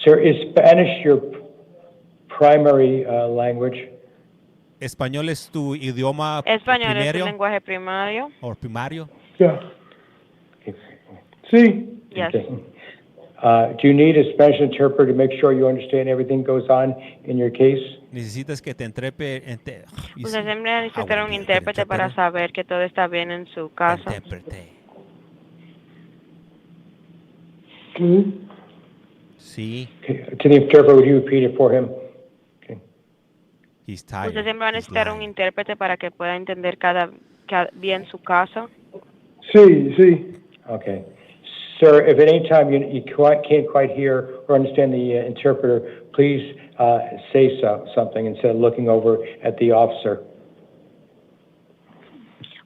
Sir, is Spanish your primary language? ¿Español es tu idioma Español primario? es tu lenguaje primario. ¿O primario? Yeah. Sí. Yes. Okay. Do you need a Spanish interpreter to make sure you understand everything goes on in your case? Necesitas que te entrepe. Usted siempre necesita un intérprete para saber que todo está bien en su casa. Sí. Okay. To the interpreter, would you repeat it for him? Okay. He's tired. Usted siempre va a necesitar un intérprete para que pueda entender bien su caso. Sí, sí. Okay. Sir, if at any time you can't quite hear or understand the interpreter, please say something instead of looking over at the officer.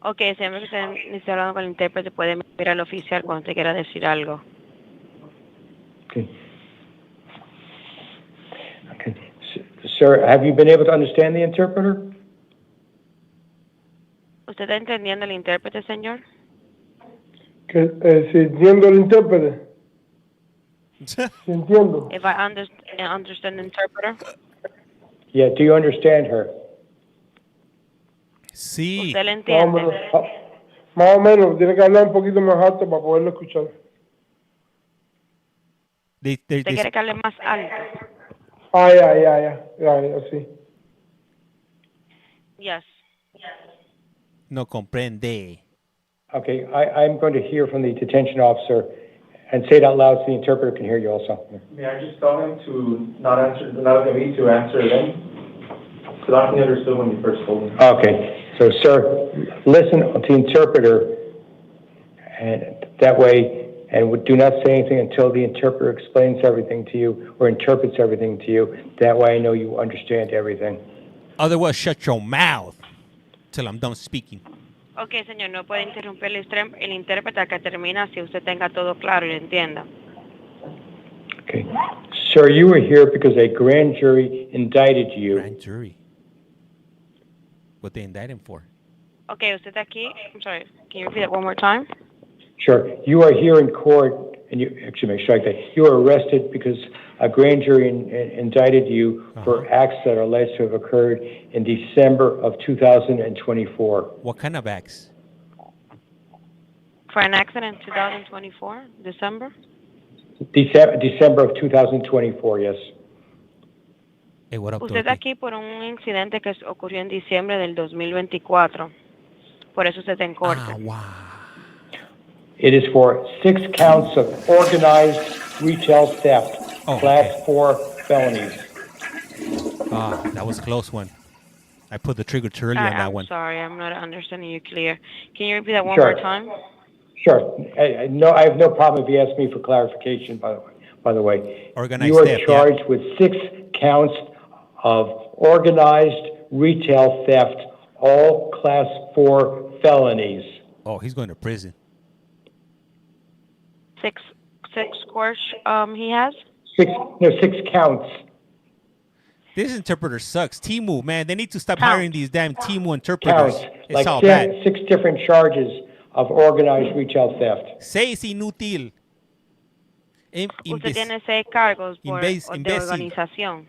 Okay, siempre que usted esté hablando con el intérprete, puede mirar al oficial cuando usted quiera decir algo. Okay. Okay. Sir, have you been able to understand the interpreter? ¿Usted está entendiendo el intérprete, señor? Si entiendo el intérprete. Si entiendo. If I understand the interpreter. Yeah, do you understand her? Sí. ¿Usted le entiende? Más o menos, tiene que hablar un poquito más alto para poderlo escuchar. ¿Usted quiere que hable más alto? Ya, sí. Yes. No comprende. Okay, I'm going to hear from the detention officer and say it out loud so the interpreter can hear you also. May I just tell him to not answer them? Because I only understood when you first told me. Okay, so sir, listen to the interpreter, and that way, and do not say anything until the interpreter explains everything to you or interprets everything to you. That way I know you understand everything. Otherwise, shut your mouth till I'm done speaking. Okay, señor, no puede interrumpir el intérprete hasta que termina si usted tenga todo claro y lo entienda. Okay. Sir, you were here because a grand jury indicted you. Grand jury? What they indict him for? Okay, usted está aquí. I'm sorry. Can you repeat that one more time? Sure. You are here in court, and you actually may strike that. You were arrested because a grand jury indicted you for acts that are alleged to have occurred in December of 2024. What kind of acts? For an accident in 2024, December? December of 2024, yes. Hey, what up, Usted está aquí por un incidente que ocurrió en diciembre del 2024. Por eso usted está en corte. Wow. It is for 6 counts of organized retail theft, Class 4 felonies. That was a close one. I put the trigger too early on that one. I'm sorry, I'm not understanding you clear. Can you repeat that one more time? Sure. I have no problem if you ask me for clarification, by the way. Organized theft. You theft, are charged with 6 counts of organized retail theft, all Class 4 felonies. Oh, he's going to prison. 6 scores he has? 6 counts. This interpreter sucks. Timu, man, they need to stop hiring these damn Timu interpreters. Counts. It's like all bad. 6 different charges of organized retail theft. 6 inútil. Usted tiene 6 cargos de organización.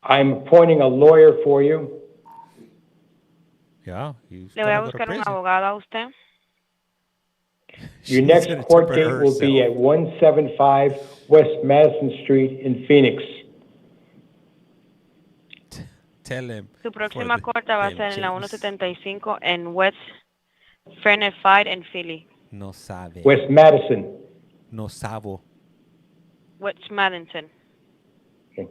I'm appointing a lawyer for you. Yeah. Le voy a buscar un abogado a usted. Your next court date will be at 175 West Madison Street in Phoenix. Tell him. Su próxima corte va a ser en la 175 en West Fernand Fight en Philly. No sabe. West Madison. No sabo. West Madison. Okay.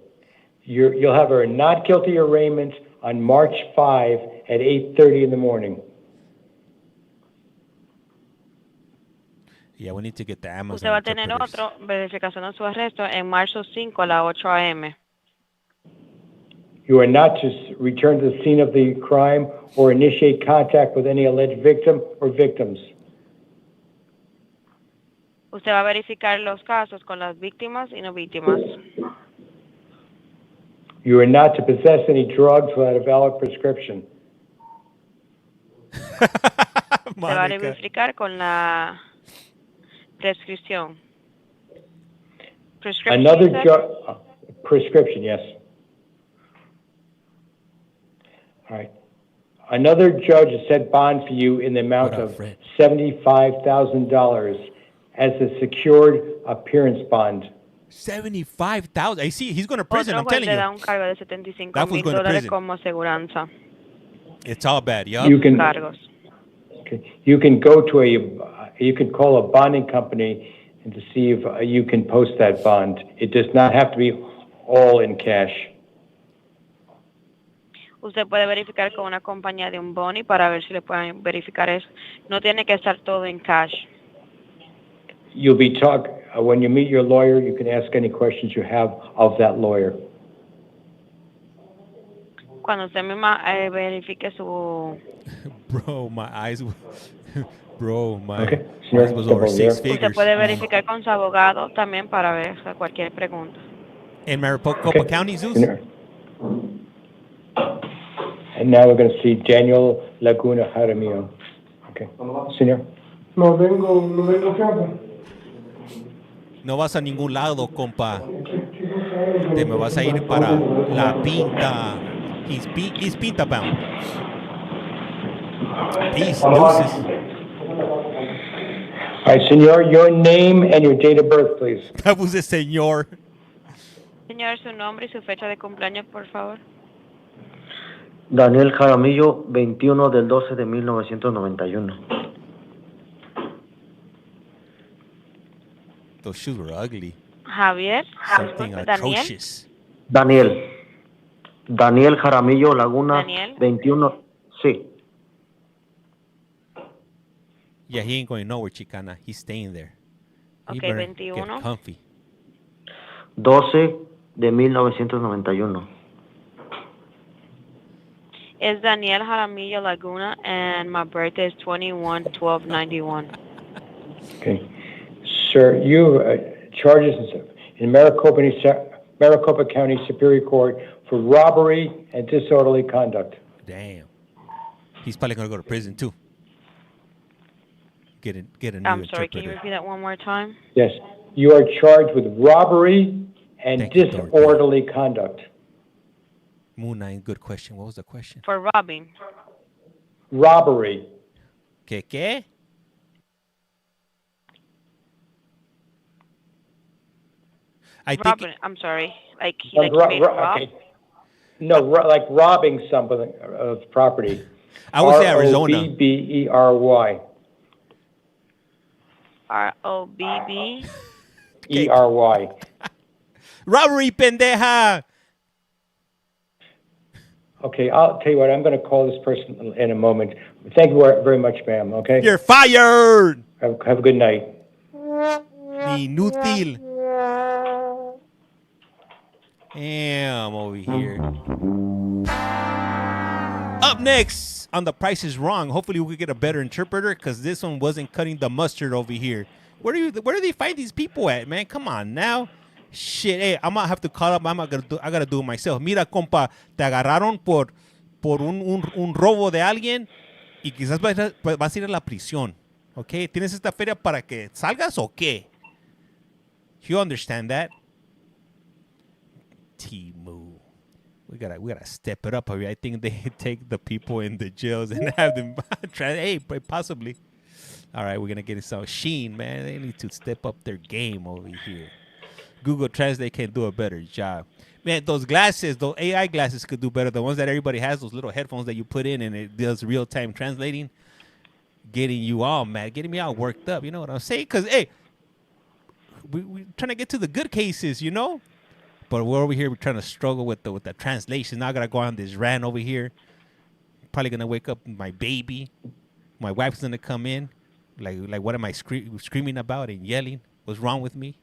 You'll have a not guilty arraignment on March 5 at 8:30 in the morning. Yeah, we need to get the Amazon. Usted va a tener otro verificación de su arresto en marzo 5 a las 8 a.m. You are not to return to the scene of the crime or initiate contact with any alleged victim or victims. Usted va a verificar los casos con las víctimas y no víctimas. You are not to possess any drugs without a valid prescription. Se va a verificar con la prescripción. Another prescription, yes. All right. Another judge has set bond for you in the amount of $75,000 as a secured appearance bond. 75,000. I see. He's going to prison. I'm telling you. Da un cargo de $75,000 como aseguranza. It's all bad. Yup. You can go to you can call a bonding company and to see if you can post that bond. It does not have to be all in cash. Usted puede verificar con una compañía de un boni para ver si le pueden verificar eso. No tiene que estar todo en cash. You'll be when you meet your lawyer, you can ask any questions you have of that lawyer. Cuando usted misma verifique su... Bro, my eyes was Señor, over 6 Usted figures. puede verificar con su abogado también para ver cualquier pregunta. In Maricopa County, Zeus? And now we're going to see Daniel Laguna Jaramillo. Okay. Señor. No vengo fianza. No vas a ningún lado, compa. Te me vas a ir para La Pinta. He's Pinta bound. Peace, deuces. All right, Senor, your name and your date of birth, please. That was a señor. Señor, su nombre y su fecha de cumpleaños, por favor. Daniel Jaramillo, 21 del 12 de 1991. Those shoes were ugly. Javier. Something atrocious. Daniel Jaramillo Laguna, Daniel. 21, sí. Yeah, he ain't going nowhere, Chicana. He's staying there. He Okay, better 21. Get comfy. 12 de 1991. It's Daniel Jaramillo Laguna, and my birthday is 21/12/91. Okay. Sir, you charges in Maricopa County Superior Court for robbery and disorderly conduct. Damn. He's probably going to go to prison, too. Get a new I'm sorry, interpreter. can you repeat that one more time? Yes. You are charged with robbery and disorderly conduct. Moon Knight, good question. What was the question? For robbing. Robbery. ¿Qué? I'm sorry. Like he made rob? Okay. No, like robbing something of property. I would say Arizona. R-O-B-B-E-R-Y. R-O-B-B-E-R-Y. Robbery, pendeja. Okay, I'll tell you what, I'm going to call this person in a moment. Thank you very much, ma'am, okay? You're fired. Have a good night. Inútil. Damn, over here. Up next on The Price is Wrong. Hopefully we get a better interpreter because this one wasn't cutting the mustard over here. Where do they find these people at, man? Come on now. Shit, hey, I'm gonna have to call up. I gotta do it myself. Mira, compa, te agarraron por un robo de alguien y quizás vas a ir a la prisión. Okay, ¿tienes esta feria para que salgas o qué? You understand that? T-Move. We gotta step it up. I think they take the people in the jails and have them hey, possibly. All right, we're gonna get it some Sheen, man. They need to step up their game over here. Google Translate can do a better job. Man, those glasses, those AI glasses could do better. The ones that everybody has, those little headphones that you put in and it does real-time translating. Getting you all mad, getting me all worked up. You know what I'm saying? Because, hey, we're trying to get to the good cases, you know? But we're over here, we're trying to struggle with the translation. Now I got to go on this rant over here. Probably going to wake up my baby. My wife's going to come in. Like what am I screaming about and yelling? What's wrong with me?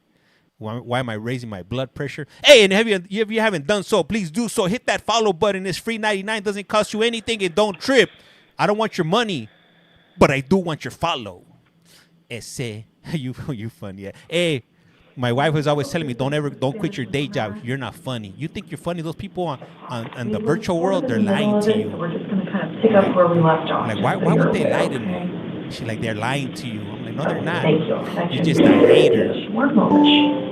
Why am I raising my blood pressure? Hey, and if you haven't done so, please do so. Hit that follow button. It's free 99. Doesn't cost you anything. And don't trip. I don't want your money, but I do want your follow. Ese, you funny. Yeah. Hey, my wife was always telling me, don't quit your day job. You're not funny. You think you're funny? Those people on the virtual world, they're lying to you. We're just going to kind of pick up where we left off. Like, why would they lie to me? She's like, they're lying to you. I'm like, no, they're not. Thank you. You're just a hater. One moment.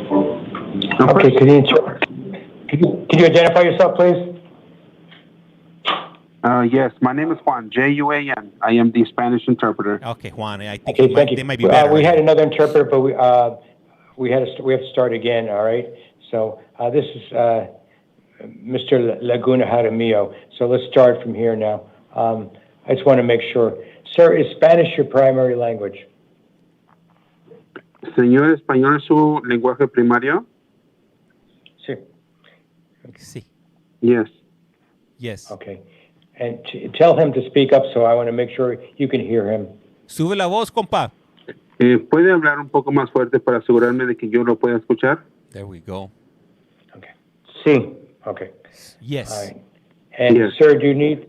Okay, can you identify yourself, please? Yes, my name is Juan, Juan. I am the Spanish interpreter. Okay, Juan, I think they might be better. We had another interpreter, but we have to start again, all right? So this is Mr. Laguna Jaramillo. So let's start from here now. I just want to make sure. Sir, is Spanish your primary language? Señor, ¿español es su lenguaje primario? Sí. Sí. Yes. Yes. Okay. And tell him to speak up, so I want to make sure you can hear him. Sube la voz, compa. ¿Puede hablar un poco más fuerte para asegurarme de que yo lo pueda escuchar? There we go. Okay. Sí. Okay. Yes. All right. And Yes. sir, do you need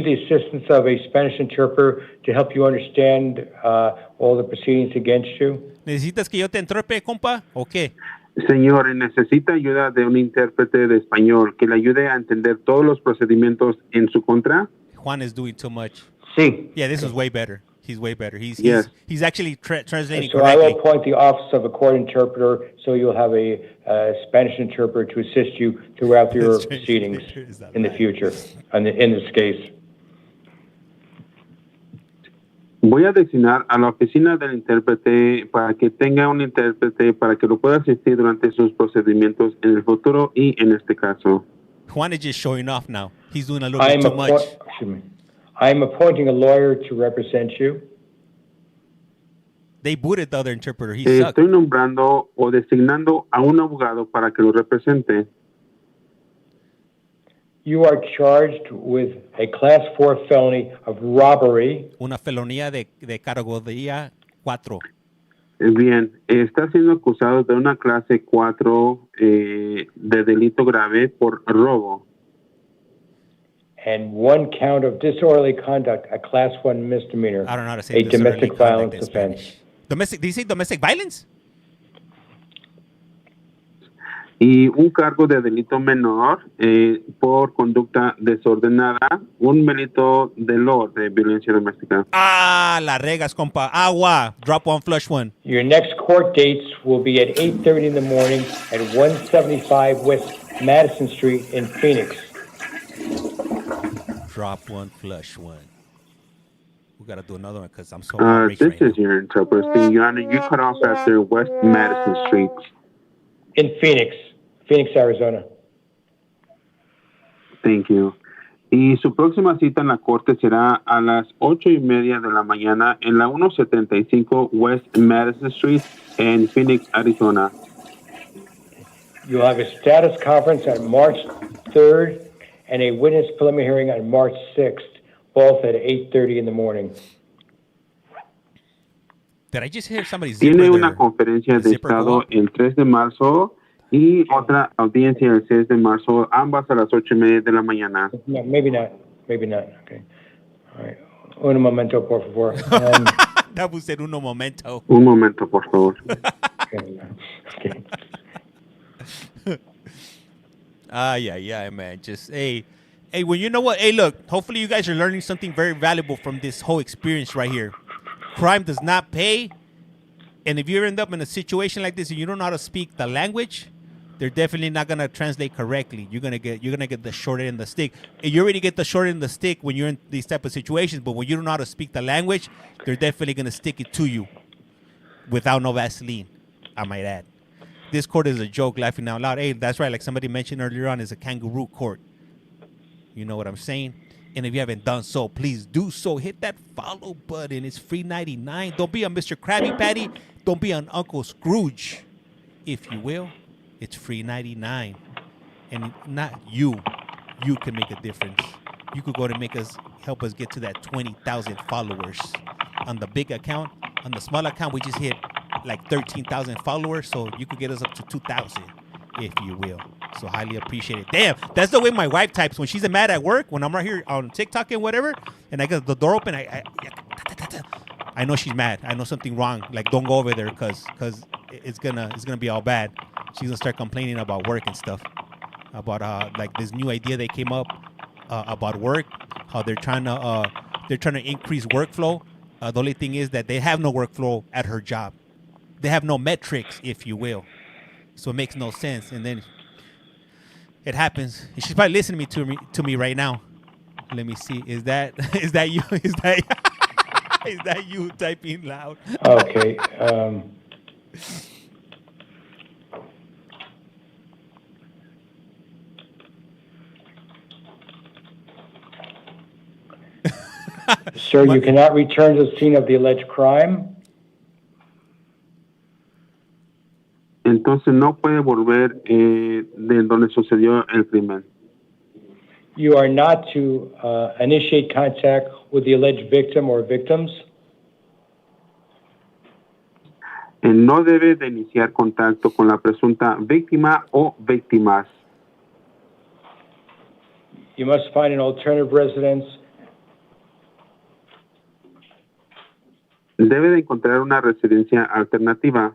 the assistance of a Spanish interpreter to help you understand all the proceedings against you? ¿Necesitas que yo te interprete, compa? ¿O qué? Señor, necesita ayuda de un intérprete de español que le ayude a entender todos los procedimientos en su contra. Juan is doing too much. Sí. Yeah, this is way better. He's way better. He's actually translating So correctly. I will appoint the office of a court interpreter, so you'll have a Spanish interpreter to assist you throughout your proceedings in the future, in this case. Voy a designar a la oficina del intérprete para que tenga un intérprete para que lo pueda asistir durante sus procedimientos en el futuro y en este caso. Juan is just showing off now. He's doing a little bit too much. I'm appointing a lawyer to represent you. They booted the other interpreter. He sucked. Estoy nombrando o designando a un abogado para que lo represente. You are charged with a Class 4 felony of robbery. Una felonía de categoría 4. Bien, está siendo acusado de una clase 4 de delito grave por robo. And one count of disorderly conduct, a Class 1 misdemeanor. I don't know how to say a domestic violence offense. Did you say domestic violence? Y un cargo de delito menor por conducta desordenada, un delito de violencia doméstica. Ah, la regas, compa. Agua. Drop one, flush one. Your next court dates will be at 8:30 in the morning at 175 West Madison Street in Phoenix. Drop one, flush one. We gotta do another one because I'm so This is your interpreter. Your Honor, you cut off after West Madison Street. In Phoenix, Arizona. Thank you. Y su próxima cita en la corte será a las 8:30 de la mañana en la 175 West Madison Street en Phoenix, Arizona. You'll have a status conference on March 3rd and a witness preliminary hearing on March 6th, both at 8:30 in the morning. Did I just hear somebody Tiene una conferencia de estado el 3 de marzo y otra audiencia el 6 de marzo, ambas a las 8:30 de la mañana. No, maybe not. Okay. All right. Un momento, por favor. That was said uno momento. Un momento, por favor. Okay. Yeah, man. Just, hey, well, you know what? Hey, look, hopefully you guys are learning something very valuable from this whole experience right here. Crime does not pay. And if you end up in a situation like this and you don't know how to speak the language, they're definitely not gonna translate correctly. You're gonna get the short end of the stick. And you already get the short end of the stick when you're in these type of situations, but when you don't know how to speak the language, they're definitely gonna stick it to you without no Vaseline, I might add. This court is a joke, laughing out loud. Hey, that's right, like somebody mentioned earlier on, is a kangaroo court. You know what I'm saying? And if you haven't done so, please do so. Hit that follow button. It's free 99. Don't be a Mr. Krabby Patty. Don't be an Uncle Scrooge, if you will. It's free 99. And not you. You can make a difference. You could go to help us get to that 20,000 followers. On the big account, on the small account, we just hit like 13,000 followers. So you could get us up to 2,000, if you will. So highly appreciate it. Damn, that's the way my wife types when she's mad at work, when I'm right here on TikTok and whatever, and I get the door open, I know she's mad. I know something wrong. Like, don't go over there because it's gonna be all bad. She's gonna start complaining about work and stuff, about like this new idea they came up about work, how they're trying to increase workflow. The only thing is that they have no workflow at her job. They have no metrics, if you will. So it makes no sense. And then it happens. And she's probably listening to me right now. Let me see. Is that you? Is that you typing loud? Okay. Sir, you cannot return to the scene of the alleged crime. entonces no puede volver de donde sucedió el crimen. You are not to initiate contact with the alleged victim or victims. No debe de iniciar contacto con la presunta víctima o víctimas. You must find an alternative residence. Debe de encontrar una residencia alternativa.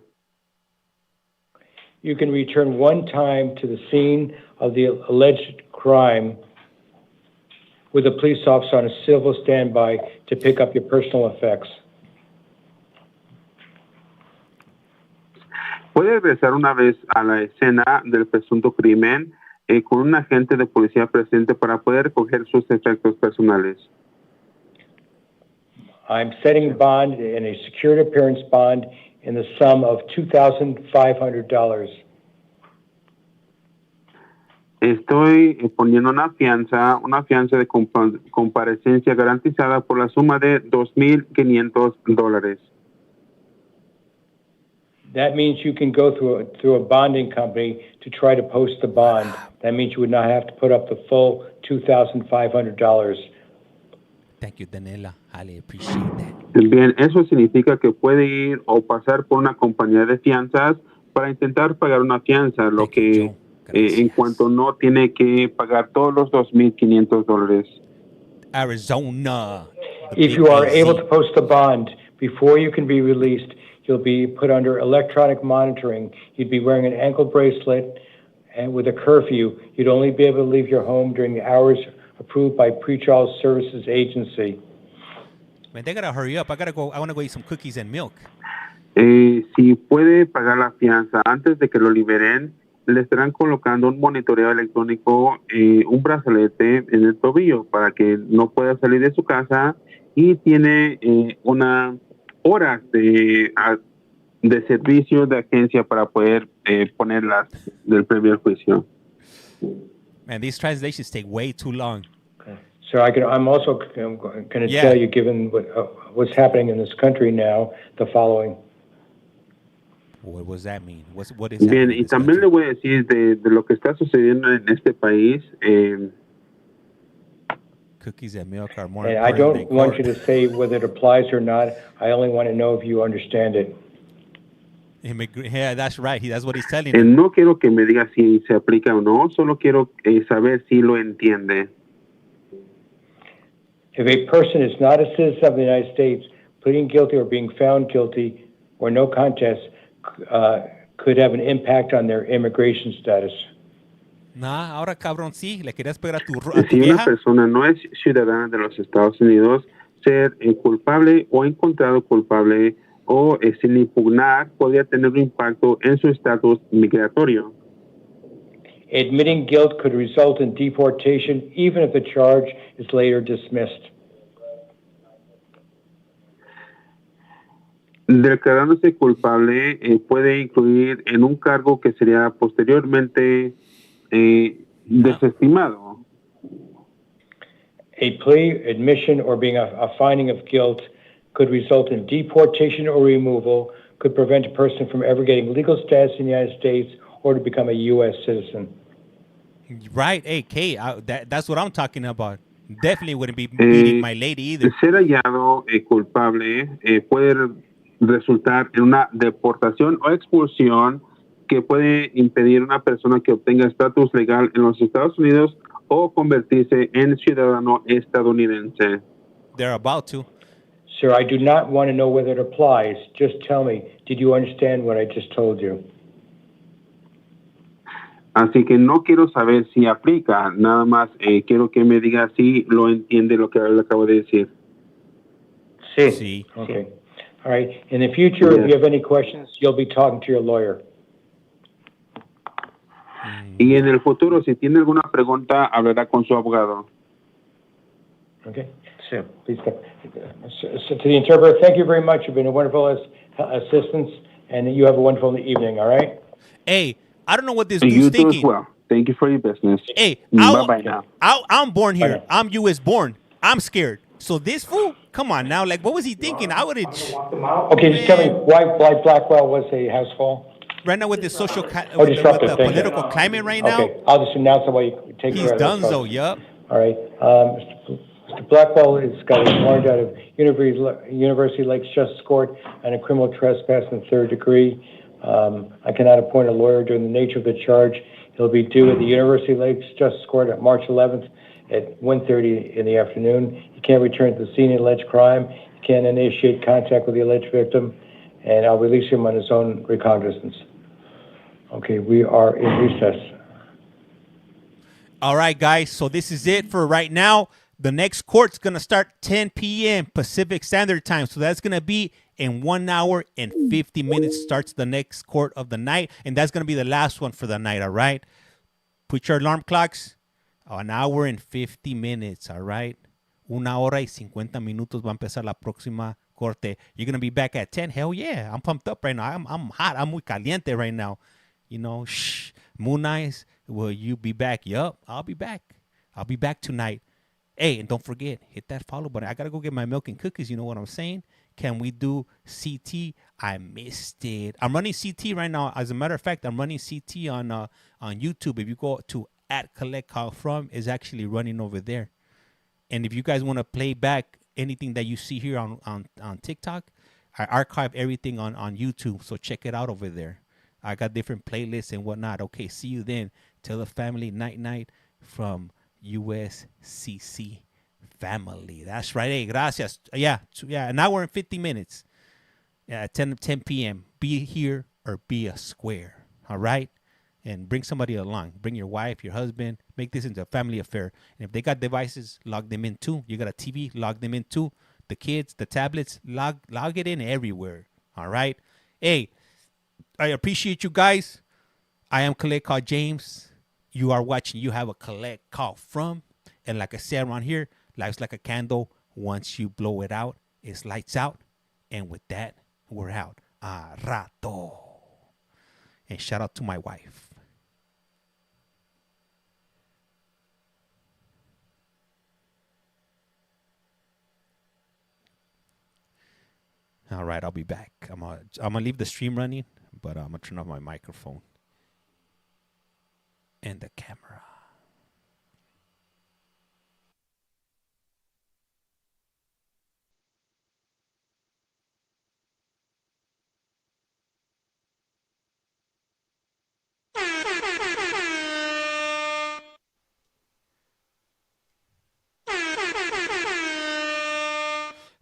You can return one time to the scene of the alleged crime with a police officer on a civil standby to pick up your personal effects. Puede regresar una vez a la escena del presunto crimen con un agente de policía presente para poder recoger sus efectos personales. I'm setting bond in a secured appearance bond in the sum of $2,500. Estoy poniendo una fianza de comparecencia garantizada por la suma de $2,500. That means you can go through a bonding company to try to post the bond. That means you would not have to put up the full $2,500. Thank you, Daniela. I appreciate that. Bien, eso significa que puede ir o pasar por una compañía de fianzas para intentar pagar una fianza, lo que en cuanto no tiene que pagar todos los $2,500. Arizona. If you are able to post a bond before you can be released, you'll be put under electronic monitoring. You'd be wearing an ankle bracelet, and with a curfew, you'd only be able to leave your home during the hours approved by Pretrial Services Agency. Man, they gotta hurry up. I want to go eat some cookies and milk. Si puede pagar la fianza antes de que lo liberen, le estarán colocando un monitoreo electrónico, un brazalete en el tobillo para que no pueda salir de su casa, y tiene una horas de servicio de agencia para poder ponerlas del previo juicio. Man, these translations take way too long. So I'm also going to tell you, given what's happening in this country now, the following. What does that mean? What is Bien, y también le voy a decir de lo que está sucediendo en este país. Cookies and milk are more And I important don't want you to say whether it applies or not. I only want to know if you understand it. Yeah, that's right. That's what he's telling me. No quiero que me diga si se aplica o no, solo quiero saber si lo entiende. If a person is not a citizen of the United States, pleading guilty or being found guilty or no contest could have an impact on their immigration status. Nah, ahora cabrón, sí, le querías pegar a tu Si vieja. una persona no es ciudadana de los Estados Unidos, ser culpable o encontrado culpable o sin impugnar podría tener un impacto en su estatus migratorio. Admitting guilt could result in deportation even if the charge is later dismissed. Declarándose culpable puede incluir en un cargo que sería posteriormente desestimado. A plea, admission, or being a finding of guilt could result in deportation or removal, could prevent a person from ever getting legal status in the United States or to become a U.S. citizen. Right, hey, Kay, that's what I'm talking about. Definitely wouldn't be beating my lady either. Ser hallado culpable puede resultar en una deportación o expulsión que puede impedir a una persona que obtenga estatus legal en los Estados Unidos o convertirse en ciudadano estadounidense. They're about to. Sir, I do not want to know whether it applies. Just tell me, did you understand what I just told you? Así que no quiero saber si aplica, nada más quiero que me diga si lo entiende lo que le acabo de decir. Sí. Okay. All right. In the future, if you have any questions, you'll be talking to your lawyer. Y en el futuro, si tiene alguna pregunta, hablará con su abogado. Okay. So, please go. So to the interpreter, thank you very much. You've been a wonderful assistance, and you have a wonderful evening, all right? Hey, I don't know what this And dude's you do thinking. as well. Thank you for your business. Hey, bye-bye now. I'm born here. Bye. I'm U.S. born. I'm scared. So this fool, come on now. Like, what was he thinking? I would have... Okay, just tell me why Blackwell was a house call. right now with the social, with the disruptive, thank you. political climate right now. Okay, I'll just announce it while you take He's care of done this. so. Yup. All right. Mr. Blackwell has got a warrant out of University Lakes Justice Court on a criminal trespass in the 3rd degree. I cannot appoint a lawyer during the nature of the charge. He'll be due at the University Lakes Justice Court at March 11th at 1:30 in the afternoon. He can't return to the scene of the alleged crime. He can't initiate contact with the alleged victim, and I'll release him on his own recognizance. Okay, we are in recess. All right, guys. So this is it for right now. The next court's going to start 10 p.m. Pacific Standard Time. So that's going to be in 1 hour and 50 minutes starts the next court of the night. And that's going to be the last one for the night, all right? Put your alarm clocks. 1 hour and 50 minutes, all right? 1 hora y 50 minutos va a empezar la próxima corte. You're going to be back at 10? Hell yeah. I'm pumped up right now. I'm hot. I'm muy caliente right now. You know, shh. Moon Eyes, will you be back? Yup, I'll be back. I'll be back tonight. Hey, and don't forget, hit that follow button. I got to go get my milk and cookies. You know what I'm saying? Can we do CT? I missed it. I'm running CT right now. As a matter of fact, I'm running CT on YouTube. If you go to @CollectCallFrom, is actually running over there. And if you guys want to play back anything that you see here on TikTok, I archive everything on YouTube. So check it out over there. I got different playlists and whatnot. Okay, see you then. Tell the family night from USCC family. That's right. Hey, gracias. Yeah, 1 hour and 50 minutes. Yeah, 10 p.m. Be here or be a square. All right? And bring somebody along. Bring your wife, your husband. Make this into a family affair. And if they got devices, log them in too. You got a TV, log them in too. The kids, the tablets, log it in everywhere. All right? Hey, I appreciate you guys. I am Collect Call James. You are watching You Have a Collect Call From. And like I said around here, life's like a candle. Once you blow it out, it's lights out. And with that, we're out. A rato. And shout out to my wife. All right, I'll be back. I'm gonna leave the stream running, but I'm gonna turn off my microphone and the camera.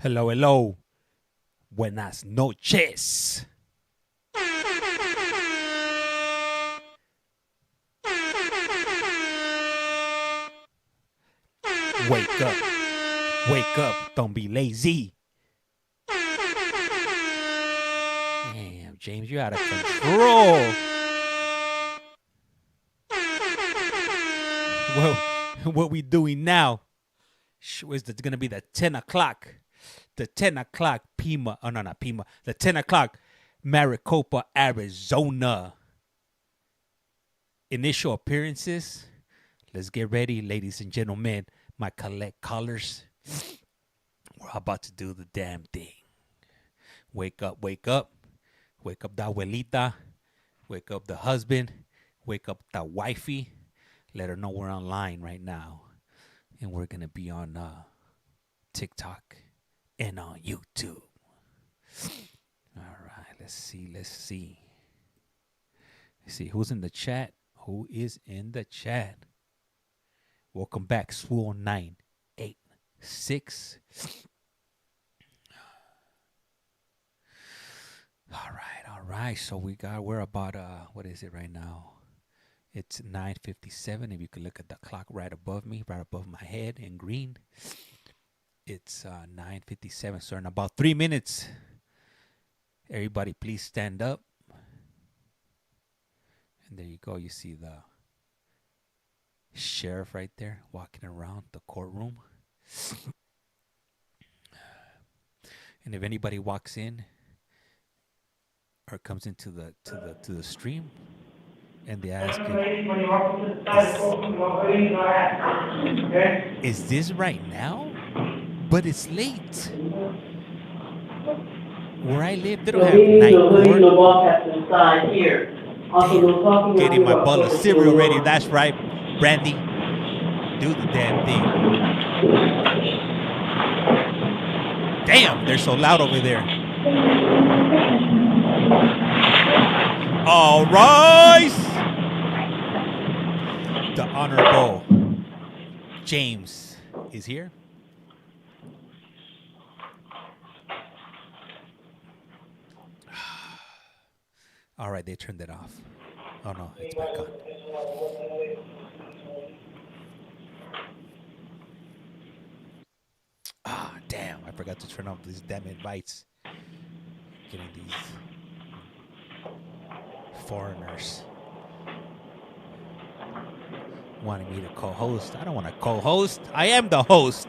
Hello, hello. Buenas noches. Wake up. Wake up. Don't be lazy. Damn, James, you're out of control. Well, what we doing now is going to be the 10 o'clock. The 10 o'clock Pima. Oh, no, not Pima. The 10 o'clock Maricopa, Arizona. Initial appearances. Let's get ready, ladies and gentlemen. My collect callers. We're about to do the damn thing. Wake up, wake up. Wake up the abuelita. Wake up the husband. Wake up the wifey. Let her know we're online right now. And we're going to be on TikTok and on YouTube. All right, let's see. Let's see who's in the chat. Who is in the chat? Welcome back, Swool 986. All right. So we're about what is it right now? It's 9:57. If you could look at the clock right above me, right above my head in green. It's 9:57. So in about 3 minutes, everybody please stand up. And there you go. You see the sheriff right there walking around the courtroom. And if anybody walks in or comes into the stream and they ask you, is this right now? But it's late. Where I live, they don't have night court. Here. Damn, getting my bowl of cereal ready. That's right, Brandy. Do the damn thing. Damn, they're so loud over there. All rise. The Honorable James is here. All right, they turned it off. Oh no, it's back on. Ah, damn, I forgot to turn off these damn invites. Getting these foreigners wanting me to co-host. I don't want to co-host. I am the host.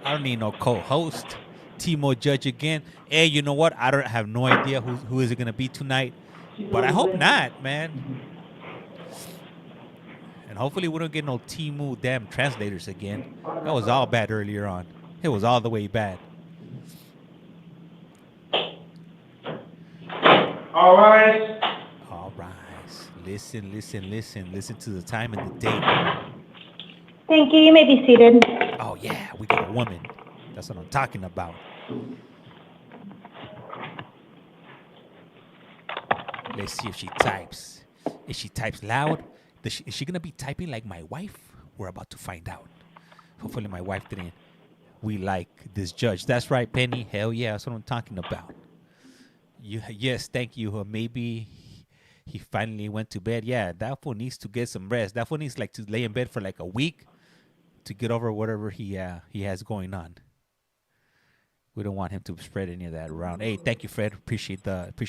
I don't need no co-host. Timo Judge again. Hey, you know what? I don't have no idea who is it going to be tonight. But I hope not, man. And hopefully we don't get no Timu damn translators again. That was all bad earlier on. It was all the way bad. All right. All right. Listen to the time and the date. Thank you. You may be seated. Oh, yeah. We got a woman. That's what I'm talking about. Let's see if she types. If she types loud, is she going to be typing like my wife? We're about to find out. Hopefully my wife didn't. We like this judge. That's right, Penny. Hell yeah. That's what I'm talking about. Yes, thank you. Maybe he finally went to bed. Yeah, that fool needs to get some rest. That fool needs like to lay in bed for like a week to get over whatever he has going on. We don't want him to spread any of that around. Hey, thank you, Fred. Appreciate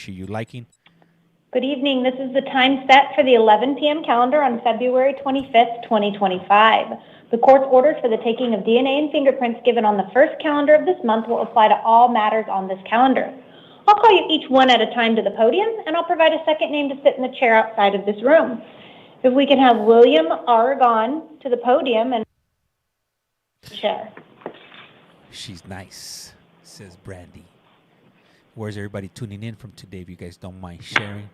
you liking. Good evening. This is the time set for the 11 p.m. calendar on February 25th, 2025. The court's orders for the taking of DNA and fingerprints given on the first calendar of this month will apply to all matters on this calendar. I'll call you each one at a time to the podium, and I'll provide a second name to sit in the chair outside of this room. If we can have William Aragon to the podium and chair. She's nice, says Brandy. Where's everybody tuning in from today, if you guys don't mind sharing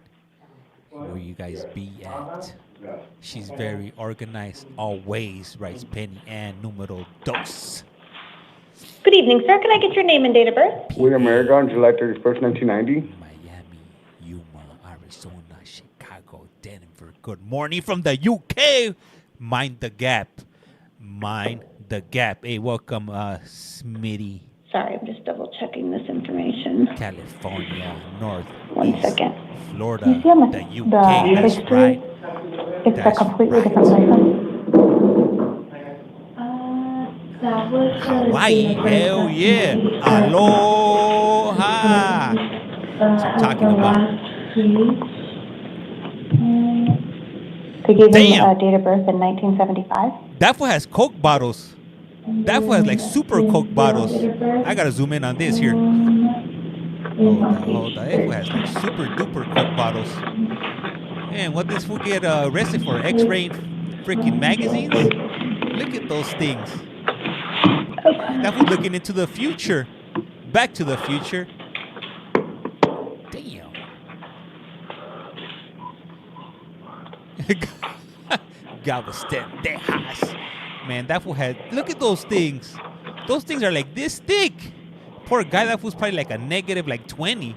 where you guys be at? She's very organized, always, writes Penny and numero dos. Good evening, sir. Can I get your name and date of birth? William Aragon, July 31st, 1990. Miami, Yuma, Arizona, Chicago, Denver. Good morning from the UK. Mind the gap. Mind the gap. Hey, welcome, Smitty. Sorry, I'm just double checking this information. California, North. 1 second. Florida, You see on the UK. That's history, right. it's a completely different license. That was Hawaii, hell yeah. Aloha. That's what I'm talking about. They gave him a date of birth in 1975. That fool has Coke bottles. That fool has like super Coke bottles. I gotta zoom in on this here. Hold on. That fool has like super duper Coke bottles. Man, what this fool get arrested for? X-raying freaking magazines? Look at those things. That fool looking into the future. Back to the future. Damn. Man, that fool had, look at those things. Those things are like this thick. Poor guy, that fool's probably like a negative like 20.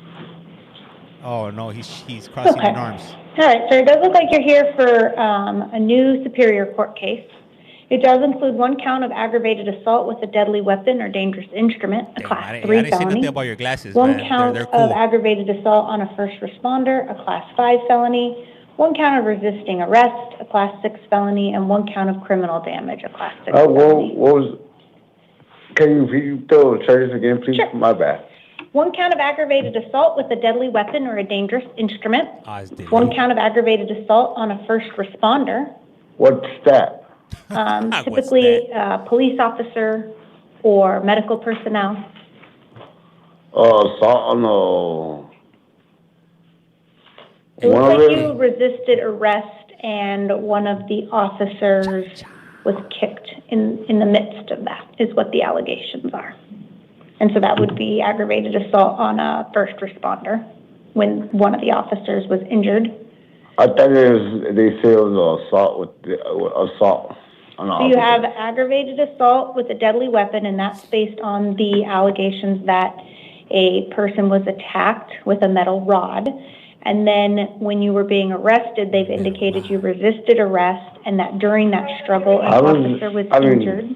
Oh no, he's crossing in arms. All right, so it does look like you're here for a new Superior Court case. It does include 1 count of aggravated assault with a deadly weapon or dangerous instrument, a Class 3 felony. I didn't say nothing about your glasses, 1 man. count They're cool. of aggravated assault on a first responder, a Class 5 felony, 1 count of resisting arrest, a Class 6 felony, and 1 count of criminal damage, a Class 6 felony. Can you read those charges again, please? Sure. My bad. 1 count of aggravated assault with a deadly weapon or a dangerous instrument, 1 count of aggravated assault on a first responder. What's that? Typically police officer or medical personnel. No. It looks like you resisted arrest and one of the officers was kicked in the midst of that, is what the allegations are. And so that would be aggravated assault on a first responder when one of the officers was injured. I thought they said it was assault on the So you have aggravated assault with a deadly weapon, and that's based on the allegations that a person was attacked with a metal rod. And then when you were being arrested, they've indicated you resisted arrest and that during that struggle, an officer was injured.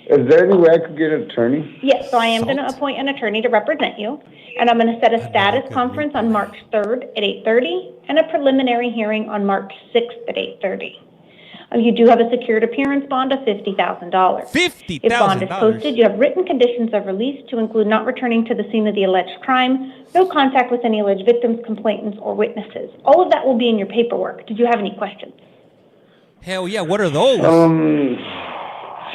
Is there any way I could get an attorney? Yes, so I am going to appoint an attorney to represent you, and I'm going to set a status conference on March 3rd at 8:30 and a preliminary hearing on March 6th at 8:30. You do have a secured appearance bond of $50,000. $50,000. If bond is posted, you have written conditions of release to include not returning to the scene of the alleged crime, no contact with any alleged victims, complainants, or witnesses. All of that will be in your paperwork. Did you have any questions? Hell yeah, what are those?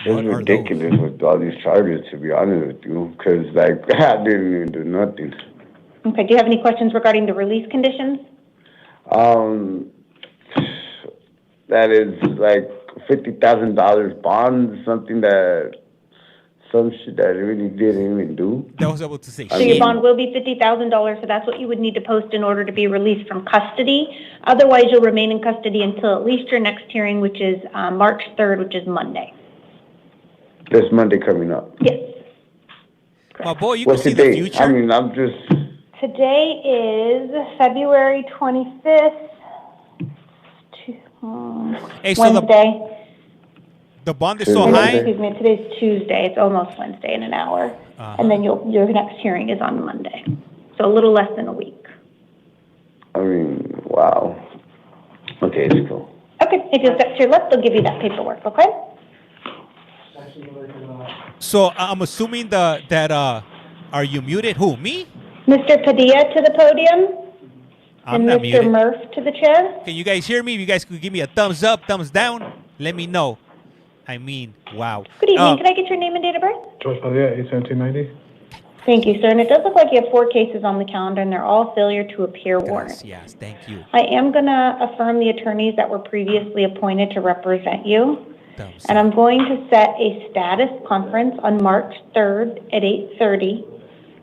It's ridiculous with all these charges, to be honest with you, because, like, I didn't even do nothing. Okay, do you have any questions regarding the release conditions? That is, like, $50,000 bond, something that, some shit that I really didn't even do. That was able to say So your bond will be $50,000, so that's what you would need to post in order to be released from custody. Otherwise, you'll remain in custody until at least your next hearing, which is March 3rd, which is Monday. This Monday coming up. Yes. My boy, you What's can see the the date? future. I mean, I'm just... Today is February 25th. Hey, so Wednesday. The bond is so high. Excuse me, today's Tuesday. It's almost Wednesday in an hour. And then your next hearing is on Monday. So a little less than a week. I mean, wow. Okay, it's cool. Okay, if you'll step to your left, they'll give you that paperwork, okay? So I'm assuming that are you muted? Who, me? Mr. Padilla to the podium. I'm and not Mr. muted. Murph to the chair. Can you guys hear me? If you guys could give me a thumbs up, thumbs down, let me know. I mean, wow. Good evening. Can I get your name and date of birth? George Padilla, 8/17/90. Thank you, sir. And it does look like you have 4 cases on the calendar, and they're all failure to appear warrants. Yes, thank you. I am going to affirm the attorneys that were previously appointed to represent you. And I'm going to set a status conference on March 3rd at 8:30.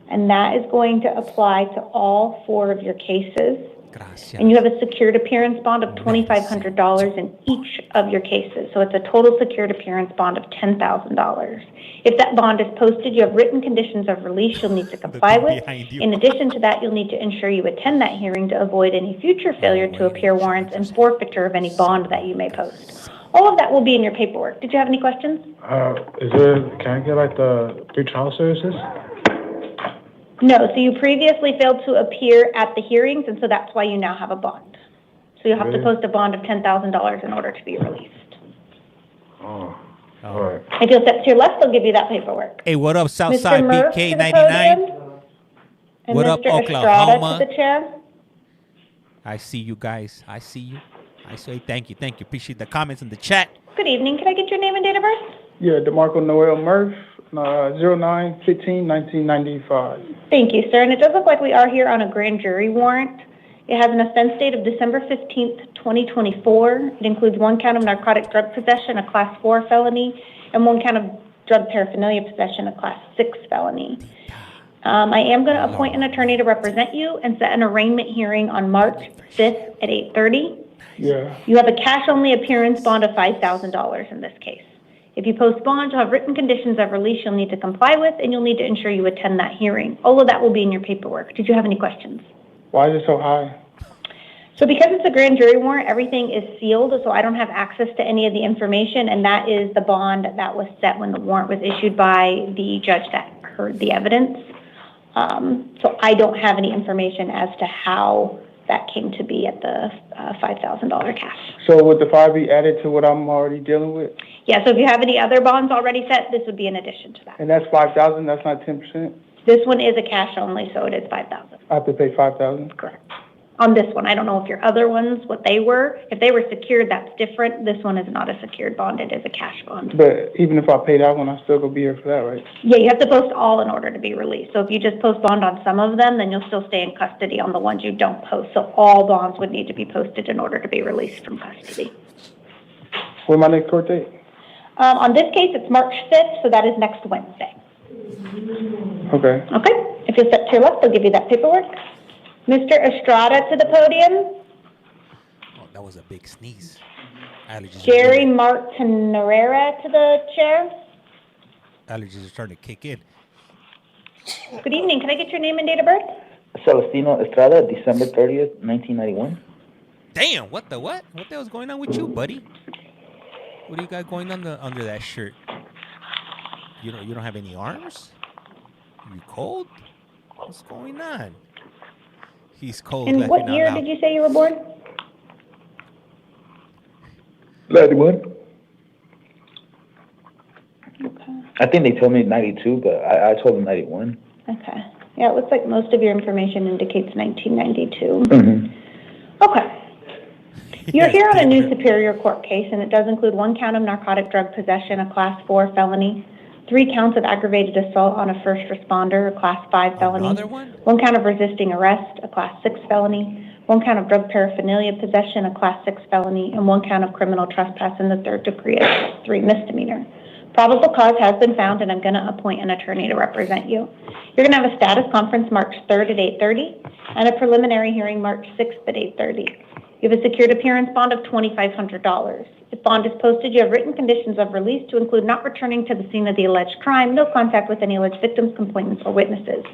And that is going to apply to all 4 of your cases. And you have a secured appearance bond of $2,500 in each of your cases. So it's a total secured appearance bond of $10,000. If that bond is posted, you have written conditions of release you'll need to comply with. In addition to that, you'll need to ensure you attend that hearing to avoid any future failure to appear warrants and forfeiture of any bond that you may post. All of that will be in your paperwork. Did you have any questions? Can I get, like, the pre-trial services? No, so you previously failed to appear at the hearings, and so that's why you now have a bond. So you'll have to post a bond of $10,000 in order to be released. Oh, all right. If you'll step to your left, they'll give you that paperwork. Hey, what up, Southside Murph to the BK99? podium, and What up, Mr. Estrada Oklahoma? to the chair. I see you guys. I see you. I say thank you. Thank you. Appreciate the comments in the chat. Good evening. Can I get your name and date of birth? Yeah, DeMarco Noel Murph, 09/15/1995. Thank you, sir. And it does look like we are here on a grand jury warrant. It has an offense date of December 15th, 2024. It includes 1 count of narcotic drug possession, a Class 4 felony, and 1 count of drug paraphernalia possession, a Class 6 felony. I am going to appoint an attorney to represent you and set an arraignment hearing on March 5th at 8:30. Yeah. You have a cash-only appearance bond of $5,000 in this case. If you post bond, you'll have written conditions of release you'll need to comply with, and you'll need to ensure you attend that hearing. All of that will be in your paperwork. Did you have any questions? Why is it so high? So because it's a grand jury warrant, everything is sealed, so I don't have access to any of the information, and that is the bond that was set when the warrant was issued by the judge that heard the evidence. So I don't have any information as to how that came to be at the $5,000 cash. So would the 5 be added to what I'm already dealing with? Yeah, so if you have any other bonds already set, this would be in addition to that. And that's 5,000, that's not 10%? This one is a cash only, so it is $5,000. I have to pay 5,000? Correct. On this one, I don't know if your other ones, what they were. If they were secured, that's different. This one is not a secured bond, it is a cash bond. But even if I pay that one, I still gonna be here for that, right? Yeah, you have to post all in order to be released. So if you just post bond on some of them, then you'll still stay in custody on the ones you don't post. So all bonds would need to be posted in order to be released from custody. When's my next court date? On this case, it's March 5th, so that is next Wednesday. Okay. Okay, if you'll step to your left, they'll give you that paperwork. Mr. Estrada to the podium. Oh, that was a big sneeze. Allergies. Jerry Martinez to the chair. Allergies are starting to kick in. Good evening. Can I get your name and date of birth? Celestino Estrada, December 30th, 1991. Damn, what the what? What the hell's going on with you, buddy? What do you got going on under that shirt? You don't have any arms? You cold? What's going on? He's cold. And what year did you say you were born? 91. Okay. I think they told me 92, but I told them 91. Okay. Yeah, it looks like most of your information indicates 1992. Mm-hmm. Okay. You're here on a new Superior Court case, and it does include 1 count of narcotic drug possession, a Class 4 felony, 3 counts of aggravated assault on a first responder, a Class 5 felony, 1 count of resisting arrest, a Class 6 felony, 1 count of drug paraphernalia possession, a Class 6 felony, and 1 count of criminal trespass in the 3rd degree, a 3 misdemeanor. Probable cause has been found, and I'm going to appoint an attorney to represent you. You're going to have a status conference March 3rd at 8:30 and a preliminary hearing March 6th at 8:30. You have a secured appearance bond of $2,500. If bond is posted, you have written conditions of release to include not returning to the scene of the alleged crime, no contact with any alleged victims, complainants, or witnesses.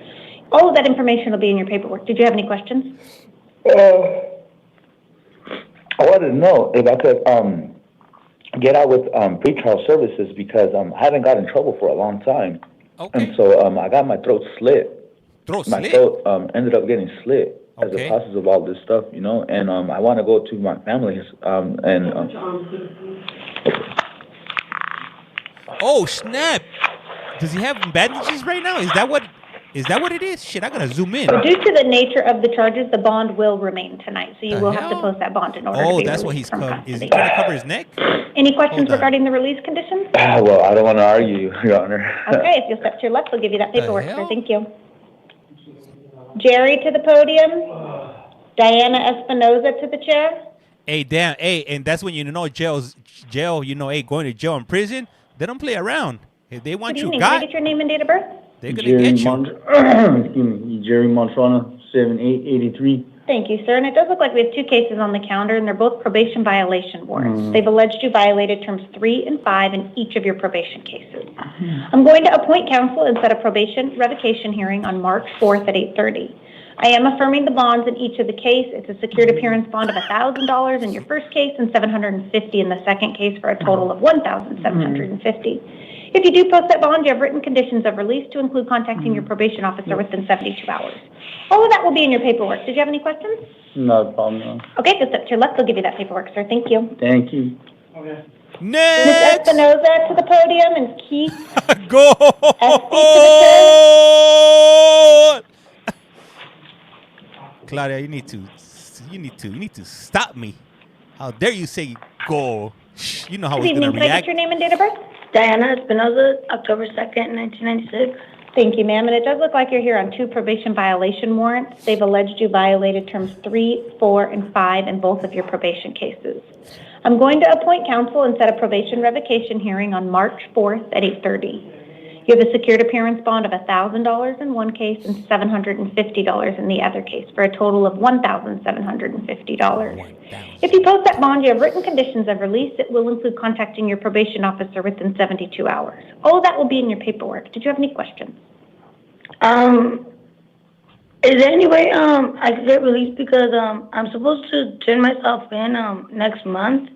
All of that information will be in your paperwork. Did you have any questions? I wanted to know if I could get out with pretrial services because I haven't got in trouble for a long time. Okay. And so I got my throat slit. My slit? throat ended up getting slit as a process of all this stuff, you know, and I want to go to my family's Oh, snap. Does he have bandages right now? Is that what it is? Shit, I gotta zoom in. So due to the nature of the charges, the bond will remain tonight. So you will have to post that bond in order to be that's what released he's from come. Is he custody. trying to cover his neck? Any questions regarding the release conditions? well, I don't want to argue, Your Honor. Okay, if you'll step to your left, we'll give you that paperwork, sir. Thank you. Jerry to the podium. Diana Espinoza to the chair. Hey, damn. Hey, and that's when you know jail, you know, hey, going to jail and prison, they don't play around. If they want Good you evening. Can I got, get your name and date of birth? they're going to get you. Excuse me, Jerry Montrana, 7883. Thank you, sir. And it does look like we have 2 cases on the calendar, and they're both probation violation warrants. They've alleged you violated terms 3 and 5 in each of your probation cases. I'm going to appoint counsel and set a probation revocation hearing on March 4th at 8:30. I am affirming the bonds in each of the case. It's a secured appearance bond of $1,000 in your first case and $750 in the second case for a total of $1,750. If you do post that bond, you have written conditions of release to include contacting your probation officer within 72 hours. All of that will be in your paperwork. Did you have any questions? No problem. No. Okay, just up to your left, they'll give you that paperwork, sir. Thank you. Thank you. Ms. Espinoza to the podium and Keith Go! SB to the chair. Claudia, you need to stop me. How dare you say go? You know how Good it's evening. gonna Can I react. get your name and date of birth? Diana Espinoza, October 2nd, 1996. Thank you, ma'am. And it does look like you're here on 2 probation violation warrants. They've alleged you violated terms 3, 4, and 5 in both of your probation cases. I'm going to appoint counsel and set a probation revocation hearing on March 4th at 8:30. You have a secured appearance bond of $1,000 in one case and $750 in the other case for a total of $1,750. If you post that bond, you have written conditions of release. It will include contacting your probation officer within 72 hours. All of that will be in your paperwork. Did you have any questions? Is there any way I could get released because I'm supposed to turn myself in next month